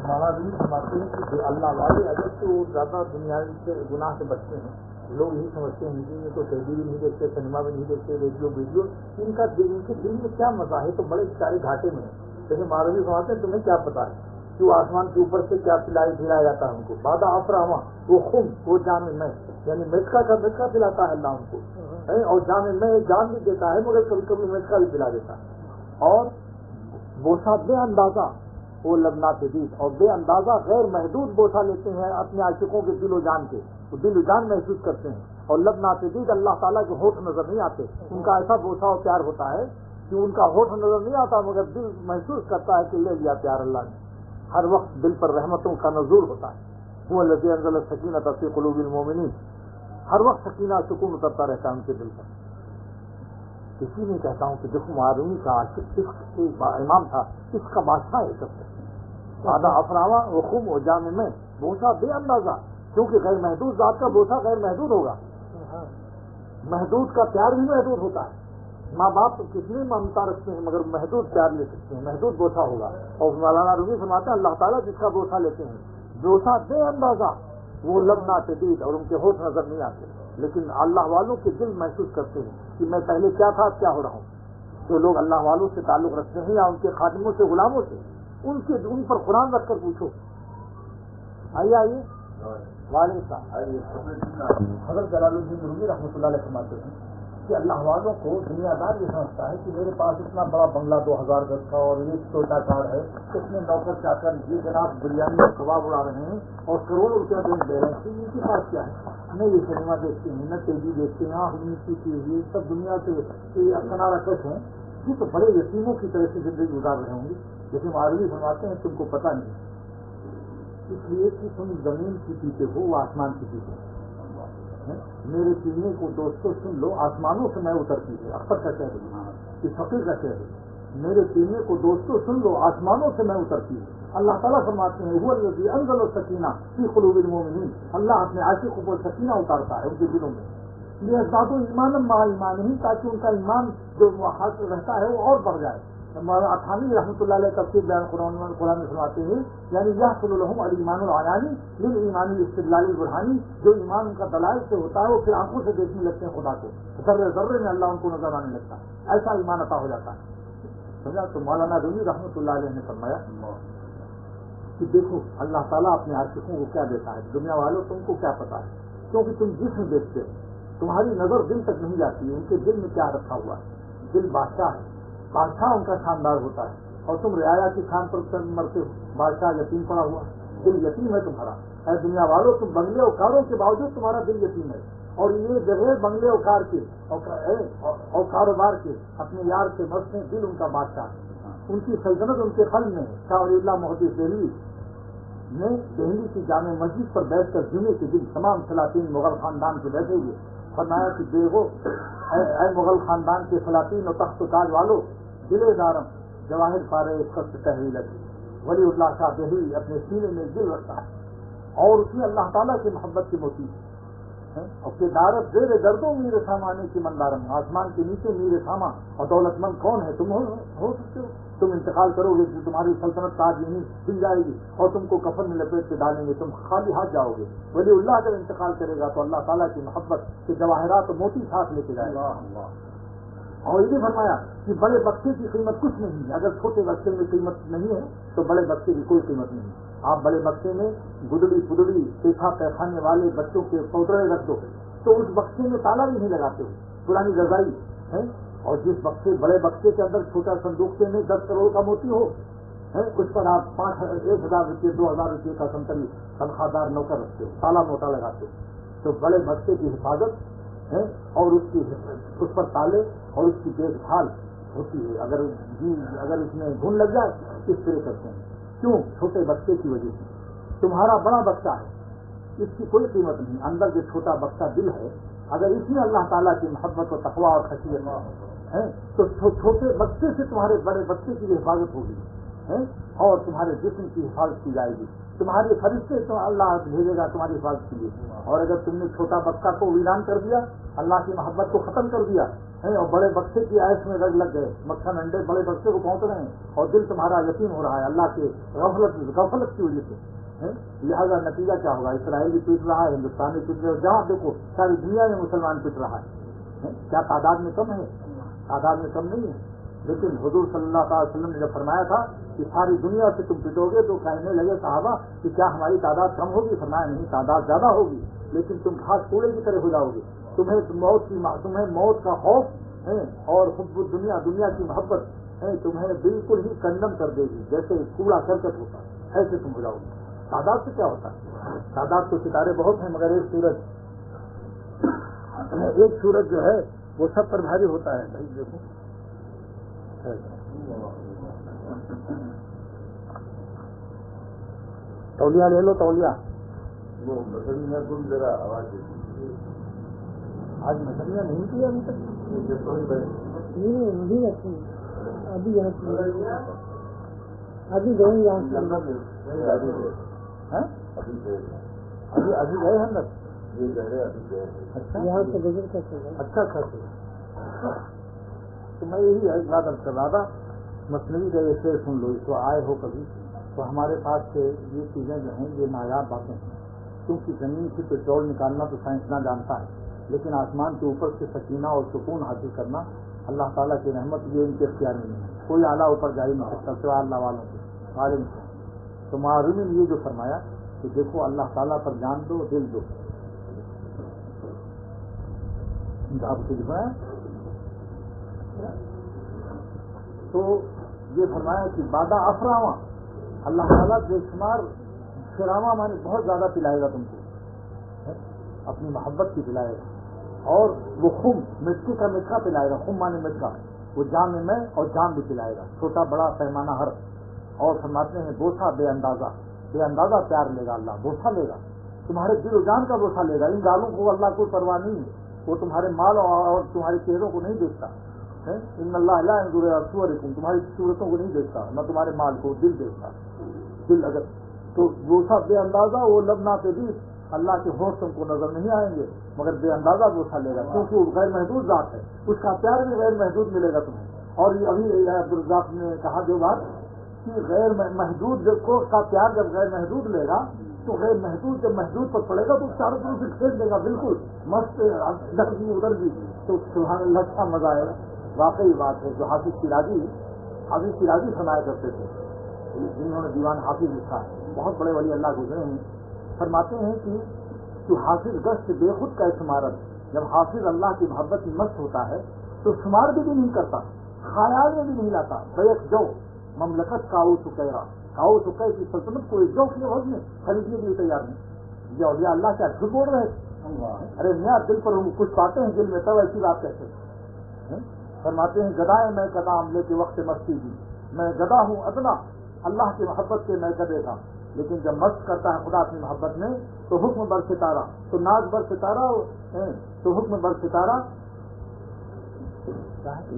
Speaker 3: مولانا بھی سمجھتے ہیں کہ اللہ والے اگر تو زیادہ دنیا سے گناہ سے بچتے ہیں. لوگ یہی سمجھتے ہیں کہ یہ تو ٹی وی بھی نہیں دیکھتے، سنیما بھی نہیں دیکھتے، ریڈیو ویڈیو ان کے دل میں کیا مزہ ہے، تو بڑے سارے گھاٹے میں ہیں. جیسے مہاراجی سمجھتے ہیں تمہیں کیا پتا ہے کہ وہ آسمان کے اوپر سے کیا پلایا جاتا ہے ان کو. بادہ افراواں وہ خم وہ جام میں یعنی مٹکا پلاتا ہے اللہ ان کو، اور جام میں جان بھی دیتا ہے مگر کبھی کبھی مٹکا بھی پلا دیتا ہے. اور بوسا بے اندازہ وہ لبنات دید اور بے اندازہ غیر محدود بوسا لیتے ہیں اپنے عاشقوں کے دل و جان کے. وہ دل و جان محسوس کرتے ہیں. اور لبنات دید اللہ تعالیٰ کے ہوٹھ نظر نہیں آتے. ان کا ایسا بوسا و پیار ہوتا ہے کہ ان کا ہوٹھ نظر نہیں آتا مگر دل محسوس کرتا ہے کہ لے لیا پیار اللہ نے. ہر وقت دل پر رحمتوں کا نزول ہوتا ہے. وہ الذی انزل السکینۃ فی قلوب المؤمنین. ہر وقت سکینہ سکون اترتا رہتا ہے ان کے دل پر. کسی نہیں کہتا ہوں کہ دیکھو معرومی کا عاشق امام تھا، اس کا بادشاہ ہے سب سے. آدھا افراوا وہ خوب و جامع میں بوسا بے اندازہ، کیونکہ غیر محدود ذات کا بوسا غیر محدود ہوگا. محدود کا پیار بھی محدود ہوتا ہے. ماں باپ کتنی ممتا رکھتے ہیں مگر محدود پیار لے سکتے ہیں، محدود بوسا ہوگا. اور مولانا رومی فرماتے ہیں اللہ تعالیٰ جس کا بوسا لیتے ہیں بوسا بے اندازہ وہ لبنا شدید اور ان کے ہوٹھ نظر نہیں آتے، لیکن اللہ والوں کے دل محسوس کرتے ہیں کہ میں پہلے کیا تھا کیا ہو رہا ہوں. جو لوگ اللہ والوں سے تعلق رکھتے ہیں یا ان کے خادموں سے غلاموں سے ان پر قرآن رکھ کر پوچھو. آئیے وعلیکم السلام. حضرت جلال الدین رومی رحمۃ اللہ علیہ فرماتے ہیں کہ اللہ والوں کو دنیا دار یہ سمجھتا ہے کہ میرے پاس اتنا بڑا بنگلہ 2000 گز کا اور ایک چھوٹا کار ہے، اتنے نوکر چا کر یہ جناب بریانی میں کباب اڑا رہے ہیں اور کروڑوں روپیہ دے رہے ہیں، تو ان کے پاس کیا ہے؟ نہ یہ سنیما دیکھتے ہیں، نہ ٹی وی دیکھتے ہیں، یہ سب دنیا سے کنارہ کش ہیں. یہ تو بڑے یتیموں کی طرح سے زندگی گزار رہے ہوں گے. جیسے معروی فرماتے ہیں تم کو پتہ نہیں اس لیے کہ تم زمین کی پیتے ہو، وہ آسمان کی پیتے ہو۔ میرے پینے کو دوستوں سن لو، آسمانوں سے میں اترتی ہے، اختر کا کہہ رہی ہوں، کہ فقیر کا کہہ رہی، میرے پینے کو دوستوں سن لو، آسمانوں سے میں اترتی ہوں۔ اللہ تعالیٰ فرماتے ہیں هو الذی انزل السکینہ فی قلوب المؤمنین، اللہ اپنے عاشقوں پر سکینہ اتارتا ہے ان کے دلوں میں، لیزدادوا ایمانا مع ایمانہم، تاکہ ان کا ایمان جو حاصل رہتا ہے وہ اور بڑھ جائے۔ مولانا اٹھانی رحمۃ اللہ علیہ تفسیر بیان قرآن میں فرماتے ہیں یعنی یحصل لهم الایمان العیانی للایمان الاستدلال البرہانی، جو ایمان ان کا دلائل سے ہوتا ہے وہ پھر آنکھوں سے دیکھنے لگتے ہیں خدا کو، ذرے ذرے میں اللہ ان کو نظر آنے لگتا ہے، ایسا ایمان عطا ہو جاتا ہے۔ سمجھا؟ تو مولانا رومی رحمۃ اللہ علیہ نے فرمایا کہ دیکھو اللہ تعالیٰ اپنے عاشقوں کو کیا دیتا ہے، دنیا والوں تم کو کیا پتا ہے، کیونکہ تم جسم دیکھتے ہو، تمہاری نظر دل تک نہیں جاتی ہے، ان کے دل میں کیا رکھا ہوا ہے، دل بادشاہ ہے، بادشاہ ان کا خاندار ہوتا ہے، اور تم رعایا کی خان پر مرتے ہو، بادشاہ یتیم پڑا ہوا، دل یتیم ہے تمہارا۔ اے دنیا والوں تم بنگلے اور کاروں کے باوجود تمہارا دل یتیم ہے، اور یہ بغیر بنگلے اور کار کے اور کاروبار کے اپنے یار سے مستے، دل ان کا بادشاہ ہے، ان کی سلطنت ان کے قلب میں ہے۔ شاہ ولی اللہ محدث دہلوی نے دہلی کی جامع مسجد پر بیٹھ کر جمعے کے دن تمام سلاطین مغل خاندان کے بیٹھے ہوئے فرمایا کہ دیکھو اے مغل خاندان کے سلاطین و تخت و تاج والو، دلے دارم جواہر پارے خط تحویل ولی اللہ شاہ دہلوی اپنے سینے میں دل رکھتا ہے، اور اس میں اللہ تعالیٰ کی محبت کے موتی ہے، اور کہ دارت زیر گردوں میر سامانے کی مندارم، آسمان کے نیچے میر ساما اور دولت مند کون ہے، تم ہو سکتے ہو، تم انتقال کرو گے تو تمہاری سلطنت تاج یہیں کھل جائے گی اور تم کو کفن میں لپیٹ کے ڈالیں گے، تم خالی ہاتھ جاؤ گے۔ ولی اللہ جب انتقال کرے گا تو اللہ تعالیٰ کی محبت کے جواہرات موتی ساتھ لے کے جائے گا۔ اور یہ بھی فرمایا کہ بڑے بکسے کی قیمت کچھ نہیں ہے، اگر چھوٹے بکسے میں قیمت نہیں ہے تو بڑے بکسے کی کوئی قیمت نہیں ہے۔ آپ بڑے بکسے میں گدڑی پدڑی پیٹھا پیخانے والے بچوں کے پودرے رکھ دو تو اس بکسے میں تالا بھی نہیں لگاتے ہو، پرانی رضائی ہے، اور جس بکسے بڑے بکسے کے اندر چھوٹا صندوق میں 10 کروڑ کا موتی ہو اس پر آپ 1,000 روپئے 2,000 روپئے کا سنتری تنخواہ دار نوکر رکھتے ہو، تالا موٹا لگاتے ہو، تو بڑے بکسے کی حفاظت ہے اور اس پر تالے اور اس کی دیکھ بھال ہوتی ہے، اگر اس میں گھن لگ جائے کس طرح کرتے ہیں، کیوں؟ چھوٹے بچے کی وجہ سے۔ تمہارا بڑا بچہ ہے، اس کی کوئی قیمت نہیں، اندر جو چھوٹا بچہ دل ہے، اگر اس میں اللہ تعالیٰ کی محبت و تقویٰ اور خشیت ہے تو چھوٹے بچے سے تمہارے بڑے بچے کی حفاظت ہوگی اور تمہارے جسم کی حفاظت کی جائے گی، تمہارے فرشتے تو اللہ بھیجے گا تمہاری حفاظت کے لیے۔ اور اگر تم نے چھوٹا بچہ کو ویران کر دیا، اللہ کی محبت کو ختم کر دیا اور بڑے بچے کی عیش میں رگ لگ گئے، مکھن انڈے بڑے بچے کو پہنچ رہے ہیں اور دل تمہارا یتیم ہو رہا ہے اللہ کے غفلت کی وجہ سے، لہٰذا نتیجہ کیا ہوگا؟ اسرائیل بھی پیٹ رہا ہے، ہندوستان بھی پیٹ رہا ہے، جہاں دیکھو ساری دنیا میں مسلمان پیٹ رہا ہے، کیا تعداد میں کم ہے؟ تعداد میں کم نہیں ہے، لیکن حضور صلی اللہ تعالی وسلم نے جب فرمایا تھا کہ ساری دنیا سے تم پٹو گے تو کہنے لگے صحابہ کہ کیا ہماری تعداد کم ہوگی؟ فرمایا نہیں، تعداد زیادہ ہوگی، لیکن تم گھاس کوڑے کی طرح ہو جاؤ گے، تمہیں موت کا خوف اور حب الدنیا، دنیا کی محبت تمہیں بالکل ہی کنڈم کر دے گی، جیسے کوڑا کرکٹ ہوتا ہے ایسے تم ہو جاؤ گے۔ تعداد سے کیا ہوتا ہے؟ تعداد تو ستارے بہت ہیں مگر ایک سورج جو ہے وہ سب پر بھاری ہوتا ہے۔ بھائی دیکھو تولیہ لے لو، تولیہ
Speaker 2: وہ مسئلہ میں تم ذرا آواز دیتی
Speaker 3: آج مسئلہ نہیں کیا ابھی تک، نہیں رکھیں ابھی یہاں ابھی گئے یہاں سے ابھی گئے ہم لوگ یہاں سے گزر کر اچھا تو میں یہی بات کر رہا تھا، مصنوعی کا یہ شعر سن لو، اس کو آئے ہو کبھی تو ہمارے پاس سے یہ چیزیں جو ہیں یہ نایاب باتیں ہیں، کیونکہ زمین سے پیٹرول نکالنا تو سائنسداں جانتا ہے، لیکن آسمان کے اوپر سے سکینہ اور سکون حاصل کرنا اللہ تعالیٰ کی رحمت، یہ ان کے اختیار میں نہیں ہے، کوئی اعلیٰ اوپر جاری نہیں سکتا سوائے اللہ والوں کے بارے میں۔ تو معروف نے یہ جو فرمایا کہ دیکھو اللہ تعالیٰ پر جان دو، دل دو، تو یہ فرمایا کہ بادہ افراواں اللہ تعالیٰ بے شمار شراواں مانے بہت زیادہ پلائے گا تم کو، اپنی محبت کی پلائے گا، اور وہ خم مٹی کا میٹھا پلائے گا، خم مانے میٹھا، وہ جام میں اور جام بھی پلائے گا، چھوٹا بڑا پیمانہ ہر، اور فرماتے ہیں بوسا بے اندازہ،
Speaker 2: بے اندازہ پیار لے گا اللہ، بوسہ لے گا، تمہارے دل و جان کا بوسہ لے گا. ان گالوں کو اللہ کو پرواہ نہیں ہے، وہ تمہارے مال اور تمہارے چہروں کو نہیں دیکھتا. ان اللہ لا ينظر الى صورکم، تمہاری صورتوں کو نہیں دیکھتا، نہ تمہارے مال کو، دل دیکھتا. دل اگر تو بوسہ بے اندازہ، وہ لبنا پہ بھی اللہ کے ہوش تم کو نظر نہیں آئیں گے، مگر بے اندازہ بوسہ لے گا، کیونکہ وہ غیر محدود ذات ہے، اس کا پیار بھی غیر محدود ملے گا تمہیں. اور یہ ابھی عبدالرزاق نے کہا جو بات کہ غیر محدود کو کا پیار جب غیر محدود لے گا تو غیر محدود جب محدود پر پڑے گا تو چاروں طرف سے کھینچ دے گا، بالکل مست ادھر بھی ادھر بھی، تو سبحان اللہ اچھا مزہ آئے گا. واقعی بات ہے جو حافظ شیرازی فرمایا کرتے تھے، جنہوں نے دیوان حافظ لکھا ہے، بہت بڑے ولی اللہ گزرے ہیں، فرماتے ہیں کہ جو حافظ گشت بے خود کا شمارت، جب حافظ اللہ کی محبت میں مست ہوتا ہے تو شمار بھی نہیں کرتا، خیال میں بھی نہیں لاتا. بیک جو مملکت کاؤ سکے کی سلطنت کو ایک جو کے وقت میں خریدنے کے لیے تیار نہیں. یہ اولیاء اللہ کیا جھوٹ بول رہے تھے؟ ارے میاں دل پر کچھ پاتے ہیں دل میں تب ایسی بات کہتے ہیں. فرماتے ہیں گدائے میں قدام عملے کے وقت مستی دی، میں گدا ہوں ادنا اللہ کی محبت کے میں گدے تھا، لیکن جب مست کرتا ہے خدا اپنی محبت میں تو حکم بر ستارہ، تو ناز بر ستارہ، تو حکم بر ستارہ،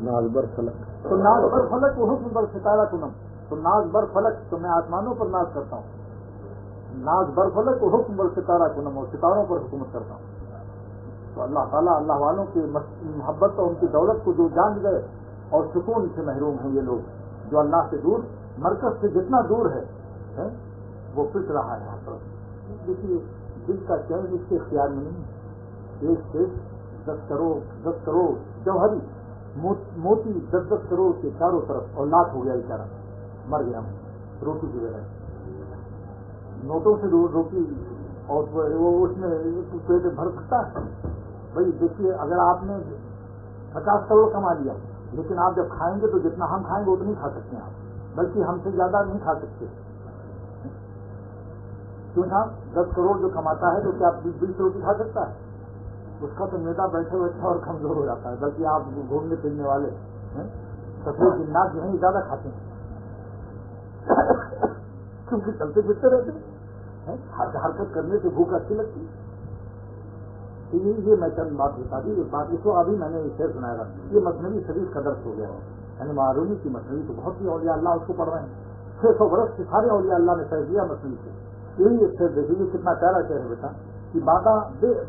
Speaker 1: ناز بر فلک،
Speaker 2: تو ناز بر فلک وہ حکم بر ستارہ کنم، تو ناز بر فلک تو میں آسمانوں پر ناز کرتا ہوں، ناز بر فلک وہ حکم بر ستارہ کنم، اور ستاروں پر حکومت کرتا ہوں. تو اللہ تعالیٰ اللہ والوں کی محبت اور ان کی دولت کو جو جان گئے اور سکون سے محروم ہیں یہ لوگ، جو اللہ سے دور، مرکز سے جتنا دور ہے وہ پس رہا ہے. یہاں پر دیکھیے دل کا چین اس کے اختیار میں نہیں ہے. ایک سے 10 کروڑ جوہری موتی 10 کروڑ کے چاروں طرف، اور لاکھ ہو گیا بیچارہ، مر گیا روٹی کی وجہ نوٹوں سے روٹی، اور وہ اس میں پیٹ بھر سکتا ہے. بھائی دیکھیے اگر آپ نے 50 کروڑ کما لیا، لیکن آپ جب کھائیں گے تو جتنا ہم کھائیں گے اتنا نہیں کھا سکتے آپ، بلکہ ہم سے زیادہ نہیں کھا سکتے. کیوں صاحب 10 کروڑ جو کماتا ہے تو کیا 20 روٹی کھا سکتا ہے؟ اس کا تو میدا بیٹھے بیٹھے اور کمزور ہو جاتا ہے. بلکہ آپ گھومنے پھرنے والے سفید جنات جو ہیں یہ زیادہ کھاتے ہیں کیونکہ چلتے پھرتے رہتے ہیں، حرکت کرنے سے بھوک اچھی لگتی ہے. یہ میں چند بات بتا دی. بات اس کو ابھی میں نے شعر سنایا تھا، یہ مثنوی شریف کا درس ہو گیا ہے، یعنی معرونی کی مثنوی تو بہت سی اولیاء اللہ اس کو پڑھ رہے ہیں. 600 برس سے سارے اولیاء اللہ نے فیض دیا مثنوی سے. یہی ایک شعر دیکھیے کتنا پیارا شعر ہے بیٹا کہ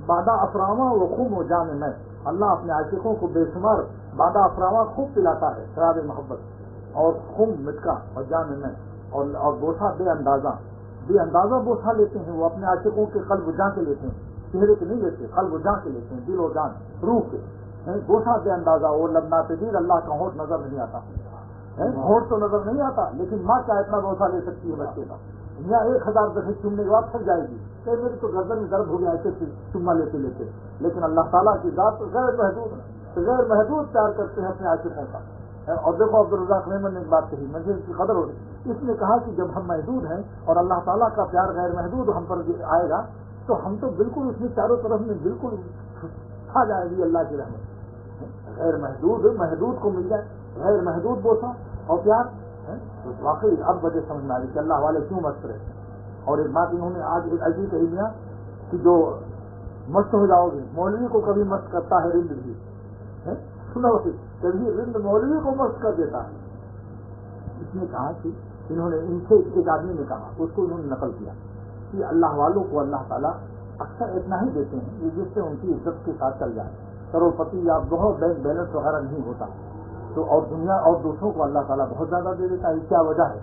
Speaker 2: بادہ افراما و خم و جام میں، اللہ اپنے عاشقوں کو بے شمار بادہ افراما خوب پلاتا ہے، شراب محبت، اور خم مٹکا اور جام میں، اور بوسہ بے اندازہ بوسہ لیتے ہیں. وہ اپنے عاشقوں کے قلب و جان کے لیتے ہیں، چہرے کے نہیں لیتے، قلب و جان کے لیتے ہیں، دل و جان روح کے. بوسہ بے اندازہ، وہ لبنا پہ دیر اللہ کا ہونٹ نظر نہیں آتا، ہونٹ تو نظر نہیں آتا، لیکن ماں کیا اتنا بوسہ لے سکتی ہے بچے کا؟ یا 1000 دفعے چومنے کے بعد تھک جائے گی کہ میری تو گردن میں درد ہو گیا ایسے چما لیتے لیتے. لیکن اللہ تعالیٰ کی ذات غیر محدود پیار کرتے ہیں اپنے عاشقوں کا. اور دیکھو عبدالرزاق محمد نے ایک بات کہی، مجھے اس کی قدر ہو رہی. اس نے کہا کہ جب ہم محدود ہیں اور اللہ تعالیٰ کا پیار غیر محدود ہم پر آئے گا تو ہم تو بالکل اس میں چاروں طرف میں بالکل چھا جائے گی اللہ کی رحمت. غیر محدود کو مل جائے غیر محدود بوسہ اور پیار، تو واقعی اب وجہ سمجھ میں آ رہی کہ اللہ والے کیوں مست رہتے ہیں. اور ایک بات انہوں نے آج ایسی کہی دیا کہ جو مست ہو جاؤ گے، مولوی کو کبھی مست کرتا ہے رند بھی، سنو کبھی رند مولوی کو مست کر دیتا ہے. اس نے کہا کہ انہوں نے ان سے ایک آدمی نے کہا، اس کو انہوں نے نقل کیا کہ اللہ والوں کو اللہ تعالیٰ اکثر اتنا ہی دیتے ہیں جس سے ان کی عزت کے ساتھ چل جائے. کروڑ پتی یا بہت بینک بیلنس وغیرہ نہیں ہوتا، تو اور دنیا اور دوسروں کو اللہ تعالیٰ بہت زیادہ دے دیتا ہے. کیا وجہ ہے؟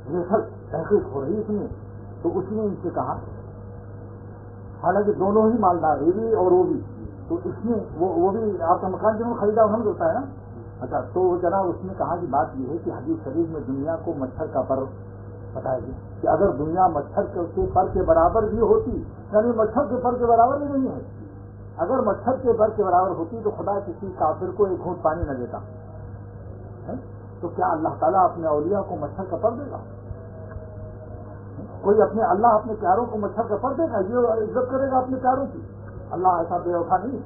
Speaker 2: یہ سب تحقیق ہو رہی اس میں. تو اس نے ان سے کہا، حالانکہ دونوں ہی مالدار، یہ بھی اور وہ بھی، تو اس نے وہ بھی آپ کا مکان جنہوں نے خریدا انہوں نے ہوتا ہے نا. اچھا تو جناب اس نے کہا کہ بات یہ ہے کہ حدیث شریف میں دنیا کو مچھر کا پر بتایا گیا کہ اگر دنیا مچھر کے پر کے برابر بھی ہوتی، یعنی مچھر کے پر کے برابر بھی نہیں ہے، اگر مچھر کے پر کے برابر ہوتی تو خدا کسی کافر کو ایک گھونٹ پانی نہ دیتا. تو کیا اللہ تعالیٰ اپنے اولیاء کو مچھر کا پر دے گا؟ کوئی اللہ اپنے پیاروں کو مچھر کا پر دے گا؟ یہ عزت کرے گا اپنے پیاروں کی؟ اللہ ایسا بے وفا نہیں.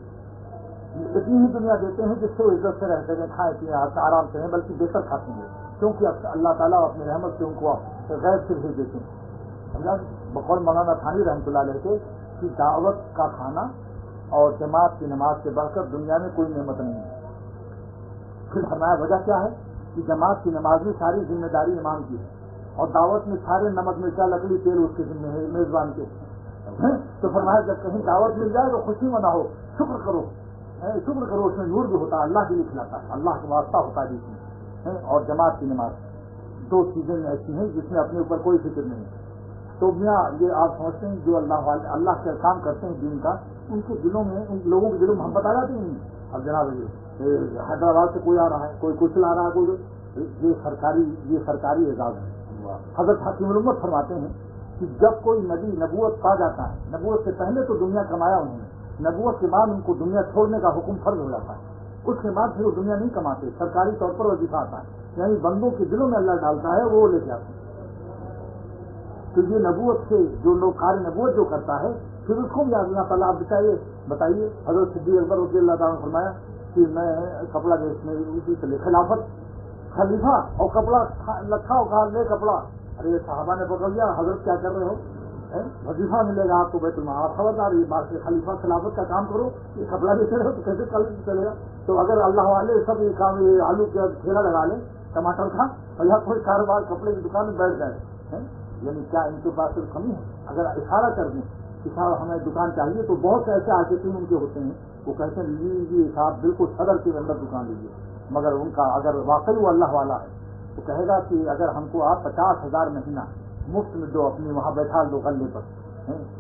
Speaker 2: اتنی ہی دنیا دیتے ہیں جس سے وہ عزت سے رہتے ہیں، کھائے پیے آرام سے ہیں، بلکہ بہتر کھاتے ہیں، کیونکہ اللہ تعالیٰ اپنی رحمت سے ان کو غیر سے بھیج دیتے ہیں. بقول مولانا تھانی رحمۃ اللہ علیہ کے کہ دعوت کا کھانا اور جماعت کی نماز سے بڑھ کر دنیا میں کوئی نعمت نہیں ہے۔ پھر فرمایا وجہ کیا ہے کہ جماعت کی نماز میں ساری ذمہ داری امام کی ہے اور دعوت میں سارے نمک مرچا لکڑی تیل اس کے ذمہ ہے، میزبان کے۔ تو فرمایا جب کہیں دعوت مل جائے تو خوشی مناؤ، شکر کرو، شکر کرو، اس میں نور بھی ہوتا ہے، اللہ کے لیے کھلاتا ہے، اللہ کا واسطہ ہوتا ہے بیچ میں۔ اور جماعت کی نماز دو چیزیں ایسی ہیں جس میں اپنے اوپر کوئی فکر نہیں ہے۔ تو میاں یہ آپ سمجھتے ہیں جو اللہ کے کام کرتے ہیں دین کا، ان کے دلوں میں، ان لوگوں کے دلوں میں محبت آ جاتی نہیں۔ اب جناب حیدرآباد سے کوئی آ رہا ہے، کوئی کچھ لا رہا ہے، کوئی یہ سرکاری اعزاز ہے۔ حضرت حکیم الامت فرماتے ہیں کہ جب کوئی نبی نبوت پا جاتا ہے، نبوت سے پہلے تو دنیا کمایا انہوں نے، نبوت کے بعد ان کو دنیا چھوڑنے کا حکم فرض ہو جاتا ہے، اس کے بعد پھر وہ دنیا نہیں کماتے، سرکاری طور پر وظیفہ آتا ہے، یعنی بندوں کے دلوں میں اللہ ڈالتا ہے وہ لے کے آتے ہیں۔ تو یہ نبوت سے جو لوگ کار نبوت جو کرتا ہے پھر اس کو بھی اللہ تعالیٰ آپ بتائیے حضرت صدیق اکبر رضی اللہ تعالیٰ نے فرمایا کہ میں کپڑا جو خلافت خلیفہ اور کپڑا لکھا ہو کہا لے کپڑا، ارے صحابہ نے پکڑ لیا، حضرت کیا کر رہے ہو، وظیفہ ملے گا آپ کو بیت المال، آپ خبردار یہ بات خلیفہ خلافت کا کام کرو، یہ کپڑا بھی رہے ہو تو کیسے چلے گا۔ تو اگر اللہ والے سب یہ کام یہ آلو کا ٹھیلا لگا لیں ٹماٹر کا اور یا کوئی کاروبار کپڑے کی دکان میں بیٹھ جائے، یعنی کیا ان کے پاس صرف کمی ہے؟ اگر اشارہ کر دیں کہ صاحب ہمیں دکان چاہیے تو بہت سے ایسے عاقفین ان کے ہوتے ہیں، وہ کہتے ہیں لیجیے صاحب بالکل صدر کے اندر دکان لیجیے، مگر ان کا اگر واقعی وہ اللہ والا ہے تو کہے گا کہ اگر ہم کو آپ 50,000 مہینہ مفت میں دو، اپنی وہاں بیٹھا دو غلے پر،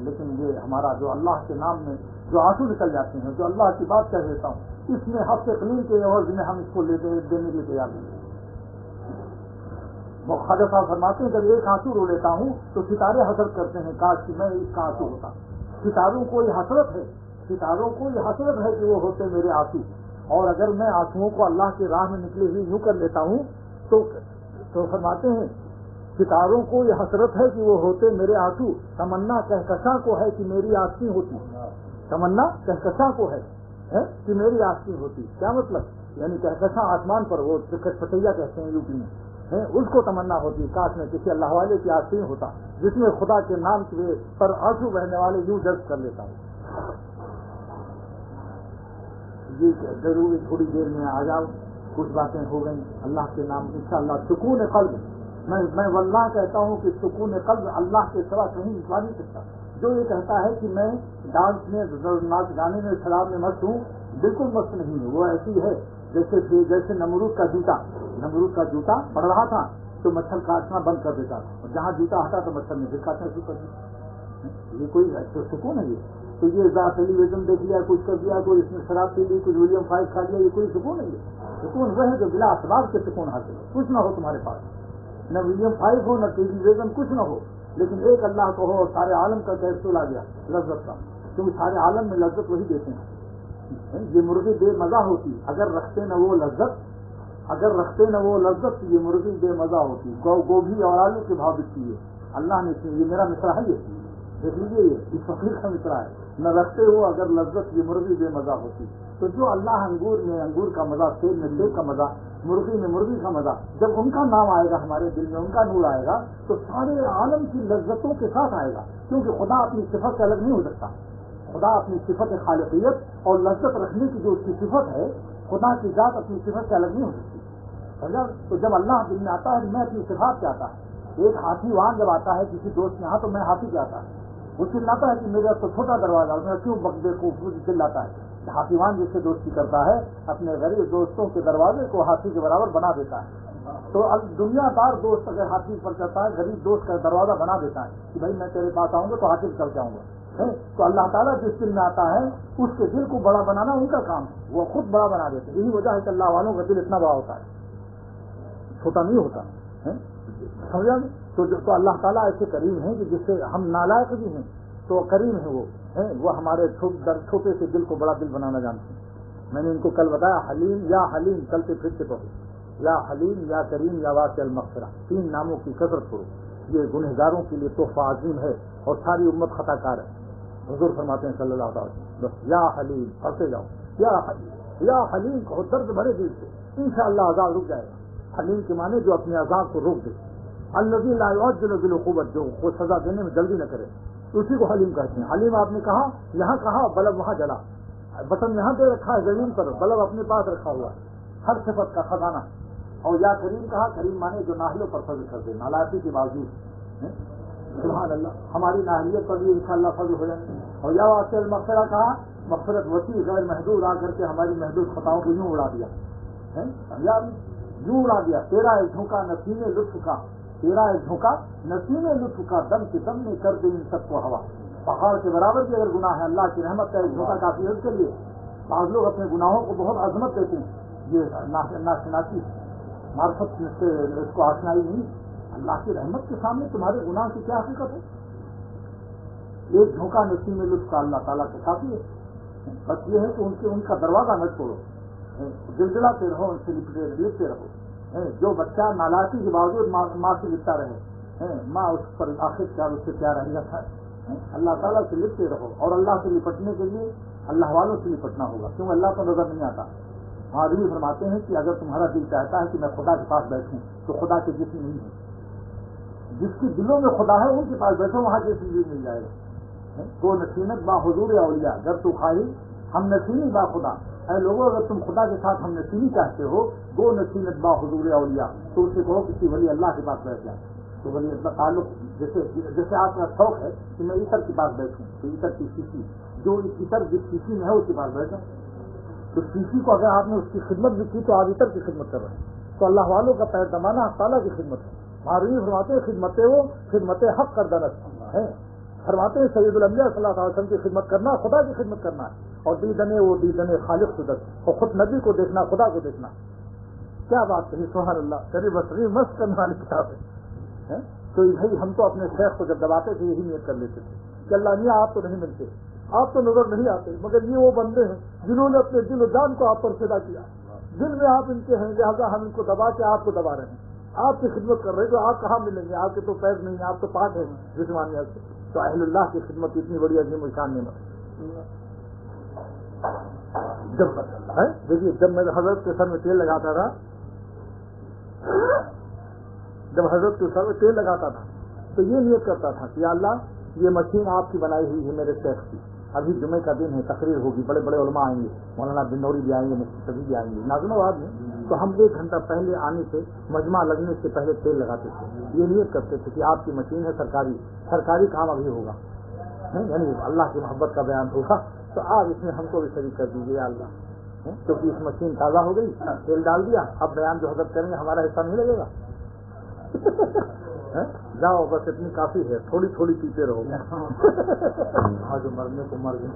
Speaker 2: لیکن یہ ہمارا جو اللہ کے نام میں جو آنسو نکل جاتے ہیں، جو اللہ کی بات کہہ دیتا ہوں، اس میں ہفتے قلیل کے عوض میں ہم اس کو دینے کے لیے تیار نہیں۔ خواجہ صاحب فرماتے ہیں جب ایک آنسو رو لیتا ہوں تو ستارے حسرت کرتے ہیں کاش کہ میں اس کا آنسو ہوتا۔ ستاروں کو یہ حسرت ہے، ستاروں کو یہ حسرت ہے کہ وہ ہوتے میرے آنسو، اور اگر میں آنسوؤں کو اللہ کی راہ میں نکلے ہوئے یوں کر لیتا ہوں تو فرماتے ہیں ستاروں کو یہ حسرت ہے کہ وہ ہوتے میرے آنسو، تمنا کہکشاں کو ہے کہ میری آنکھیں ہوتی، تمنا کہکشاں کو ہے کہ میری آنکھیں ہوتی۔ کیا مطلب؟ یعنی کہکشاں آسمان پر، وہ پٹیا کہتے ہیں یوپی میں، اس کو تمنا ہوتی کاش میں کسی اللہ والے کی آسین ہوتا جس میں خدا کے نام کے پر آنسو بہنے والے یوں جذب کر لیتا ہوں۔ یہ ضروری تھوڑی دیر میں آ جاؤ، کچھ باتیں ہو گئیں، اللہ کے نام انشاءاللہ سکون قلب، میں واللہ کہتا ہوں کہ سکون قلب اللہ کے سوا کہیں مٹوا نہیں سکتا۔ جو یہ کہتا ہے کہ میں ڈانس میں ناچ گانے میں شراب میں مست ہوں، بالکل مست نہیں ہے، وہ ایسی ہے جیسے نمرود کا جوتا پڑ رہا تھا تو مچھر کاٹنا بند کر دیتا تھا، اور جہاں جوتا ہٹا تو مچھر نے پھر کاٹنا شروع کر دیا۔ یہ کوئی سکون ہے؟ یہ تو یہ ٹیلی ویژن دیکھ لیا، کچھ کر دیا، کوئی اس میں شراب پی لی، کچھ ولیم 5 کھا لیا، یہ کوئی سکون ہے؟ یہ سکون وہ ہے جو بلا اسباب کے سکون حاصل ہو، کچھ نہ ہو تمہارے پاس، نہ ولیم 5 ہو، نہ ٹیلی ویژن، کچھ نہ ہو، لیکن ایک اللہ کو ہو اور سارے عالم کا کیسول آ گیا لذت کا، کیونکہ سارے عالم میں لذت وہی دیتے ہیں۔ یہ مرغی بے مزہ ہوتی اگر رکھتے نہ وہ لذت، یہ مرغی بے مزہ ہوتی، گوبھی اور آلو کے بھاؤ بکتی ہے۔ اللہ نے یہ میرا مصرع ہے، یہ دیکھ لیجیے، یہ اس فقیر کا مصرع ہے، نہ رکھتے ہو اگر لذت یہ مرغی بے مزہ ہوتی۔ تو جو اللہ انگور میں انگور کا مزہ، سیب میں سیب کا مزہ، مرغی میں مرغی کا مزہ، جب ان کا نام آئے گا ہمارے دل میں، ان کا نور آئے گا تو سارے عالم کی لذتوں کے ساتھ آئے گا، کیونکہ خدا اپنی صفت سے الگ نہیں ہو سکتا۔ خدا اپنی صفت خالقیت اور لذت رکھنے کی جو اس کی صفت ہے، خدا کی ذات اپنی صفت سے الگ نہیں ہو سکتی، سمجھا؟ تو جب اللہ دل میں آتا ہے میں اپنی صفات سے آتا ہے، ایک ہاتھی وہاں جب آتا ہے کسی دوست کے یہاں تو میں ہاتھی کے آتا ہے، وہ چلاتا ہے کہ میرا تو چھوٹا دروازہ، میں کیوں بے خوب چلاتا ہے، ہاتھی وان جس سے دوستی کرتا ہے اپنے غریب دوستوں کے دروازے کو ہاتھی کے برابر بنا دیتا ہے۔ تو دنیا دار دوست اگر ہاتھی پر چلتا ہے، غریب دوست کا دروازہ بنا دیتا ہے کہ بھائی میں تیرے پاس آؤں گا تو ہاتھی چل جاؤں گا۔ تو اللہ تعالیٰ جس دل میں آتا ہے اس کے دل کو بڑا بنانا ان کا کام ہے، وہ خود بڑا بنا دیتے ہیں۔ یہی وجہ ہے کہ اللہ والوں کا دل اتنا بڑا ہوتا ہے، چھوٹا نہیں ہوتا، سمجھا؟ تو اللہ تعالیٰ ایسے کریم ہیں کہ جس سے ہم نالائق بھی ہیں تو کریم ہے وہ ہمارے چھوٹے سے دل کو بڑا دل بنانا جانتے ہیں۔ میں نے ان کو کل بتایا، حلیم یا حلیم، کل سے پھر سے کہو، یا حلیم یا کریم یا واسع المغفرہ، 3 ناموں کی کثرت کرو، یہ گنہگاروں کے لیے تحفہ عظیم ہے اور ساری امت خطا کار ہے۔ حضور فرماتے ہیں صلی اللہ علیہ وسلم، بس یا حلیم پڑھتے جاؤ، یا حلیم کہو درد بھرے دل سے، انشاءاللہ عذاب رک جائے گا۔ حلیم کے معنی جو اپنے عذاب کو روک دے،
Speaker 3: الذی لا یعجل بالعقوبۃ، جو خود سزا دینے میں جلدی نہ کرے، اسی کو حلیم کہتے ہیں۔ حلیم آپ نے کہا، یہاں کہا بلب وہاں جلا، بٹن یہاں پہ رکھا ہے زمین پر، بلب اپنے پاس رکھا ہوا ہے، ہر صفت کا خزانہ۔ اور یا کریم کہا، کریم مانے جو ناہلوں پر فضل کر دے، نالائقی کے باوجود۔ سبحان اللہ، ہماری ناہلیت پر بھی انشاءاللہ فضل ہو جائے۔ اور یا واسع المغفرہ کہا، مغفرت وسیع غیر محدود آ کر کے ہماری محدود خطاؤں کو یوں اڑا دیا، یا یوں اڑا دیا۔ تیرا ایک جھونکا نسیم لطف کا، تیرا ایک جھونکا نسیم لطف کا، دم کے دم میں کر دے ان سب کو ہوا۔ پہاڑ کے برابر بھی اگر گناہ ہے، اللہ کی رحمت کا ایک جھونکا کافی ہے اس کے لیے۔ بعض لوگ اپنے گناہوں کو بہت عظمت دیتے ہیں، یہ ناشناسی معرفت سے اس کو آشنائی نہیں۔ اللہ کی رحمت کے سامنے تمہارے گناہ کی کیا حقیقت ہے؟ ایک جھونکا نسیم لطف کا اللہ تعالیٰ کو کافی ہے۔ بس یہ ہے کہ ان کا دروازہ نہ چھوڑو، زلزلاتے رہو، ان سے لپٹے رہو۔ جو بچہ نالائقی کے باوجود ماں سے لپٹا رہے، ماں اس پر آخر پیار، اس سے پیار اہلیت ہے۔ اللہ تعالیٰ سے لپٹے رہو، اور اللہ سے لپٹنے کے لیے اللہ والوں سے لپٹنا ہوگا، کیونکہ اللہ کو نظر نہیں آتا۔ آدمی فرماتے ہیں کہ اگر تمہارا دل چاہتا ہے کہ میں خدا کے پاس بیٹھوں تو خدا کے جسم نہیں ہے، جس کے دلوں میں خدا ہے ان کے پاس بیٹھو، وہاں جسم بھی مل جائے گا۔ تو نشینت با حضور اولیاء، جب تو خواہی ہم نشینی با خدا۔ اے لوگوں، اگر تم خدا کے ساتھ ہم نشینی چاہتے ہو، گو نشینت با حضور اولیاء، تو اسے کہو کسی ولی اللہ کے پاس بیٹھ جائے۔ تو ولی اللہ تعلق جیسے آپ کا شوق ہے کہ میں عیسر کے پاس بیٹھوں، تو عیسر کی شیشی، جو عیسر جس شیشی میں ہے اس کے پاس بیٹھو، تو شیشی کو اگر آپ نے اس کی خدمت بھی کی تو آپ عیسر کی خدمت کر رہے ہیں۔ تو اللہ والوں کا پیر دمانا تعالیٰ کی خدمت ہے۔ مہاروی فرماتے ہیں خدمت حق کردنت ہے، فرماتے ہیں سید الانبیاء صلی اللہ علیہ وسلم کی خدمت کرنا خدا کی خدمت کرنا ہے، اور دیدن خالق صدق، اور خود نبی کو دیکھنا، خدا کو دیکھنا۔ کیا بات کہی، سبحان اللہ، تیری بصری مست کرنے والی کتاب ہے۔ تو بھائی ہم تو اپنے شیخ کو جب دباتے تھے یہی نیت کر لیتے تھے کہ اللہ میاں آپ تو نہیں ملتے، آپ تو نظر نہیں آتے، مگر یہ وہ بندے ہیں جنہوں نے اپنے دل و جان کو آپ پر فدا کیا، دل میں آپ ان کے ہیں، لہٰذا ہم ان کو دبا کے آپ کو دبا رہے ہیں، آپ کی خدمت کر رہے ہیں۔ تو آپ کہاں ملیں گے، آپ کے تو پیر نہیں ہیں، آپ تو پاک ہیں جسمانیت سے۔ تو اہل اللہ کی خدمت اتنی بڑی عظیم شان نعمت۔ دیکھیے، جب میں حضرت کے سر میں تیل لگاتا تھا، تو یہ نیت کرتا تھا کہ یا اللہ یہ مشین آپ کی بنائی ہوئی ہے میرے شیخ کی، ابھی جمعے کا دن ہے، تقریر ہوگی، بڑے بڑے علماء آئیں گے، مولانا بنوری بھی آئیں گے، مفتی سبھی بھی آئیں گے، ناظرین آباد میں، تو ہم 1 گھنٹہ پہلے آنے سے، مجمع لگنے سے پہلے تیل لگاتے تھے، یہ نیت کرتے تھے کہ آپ کی مشین ہے، سرکاری کام ابھی ہوگا، یعنی اللہ کی محبت کا بیان ہوگا، تو آپ اس میں ہم کو بھی شریک کر دیجیے یا اللہ، کیونکہ اس مشین تازہ ہو گئی، تیل ڈال دیا، اب بیان جو حضرت کریں گے ہمارا حصہ نہیں لگے گا۔ جاؤ بس اتنی کافی ہے، تھوڑی تھوڑی پیتے رہو، جو مرنے کو مر گیا۔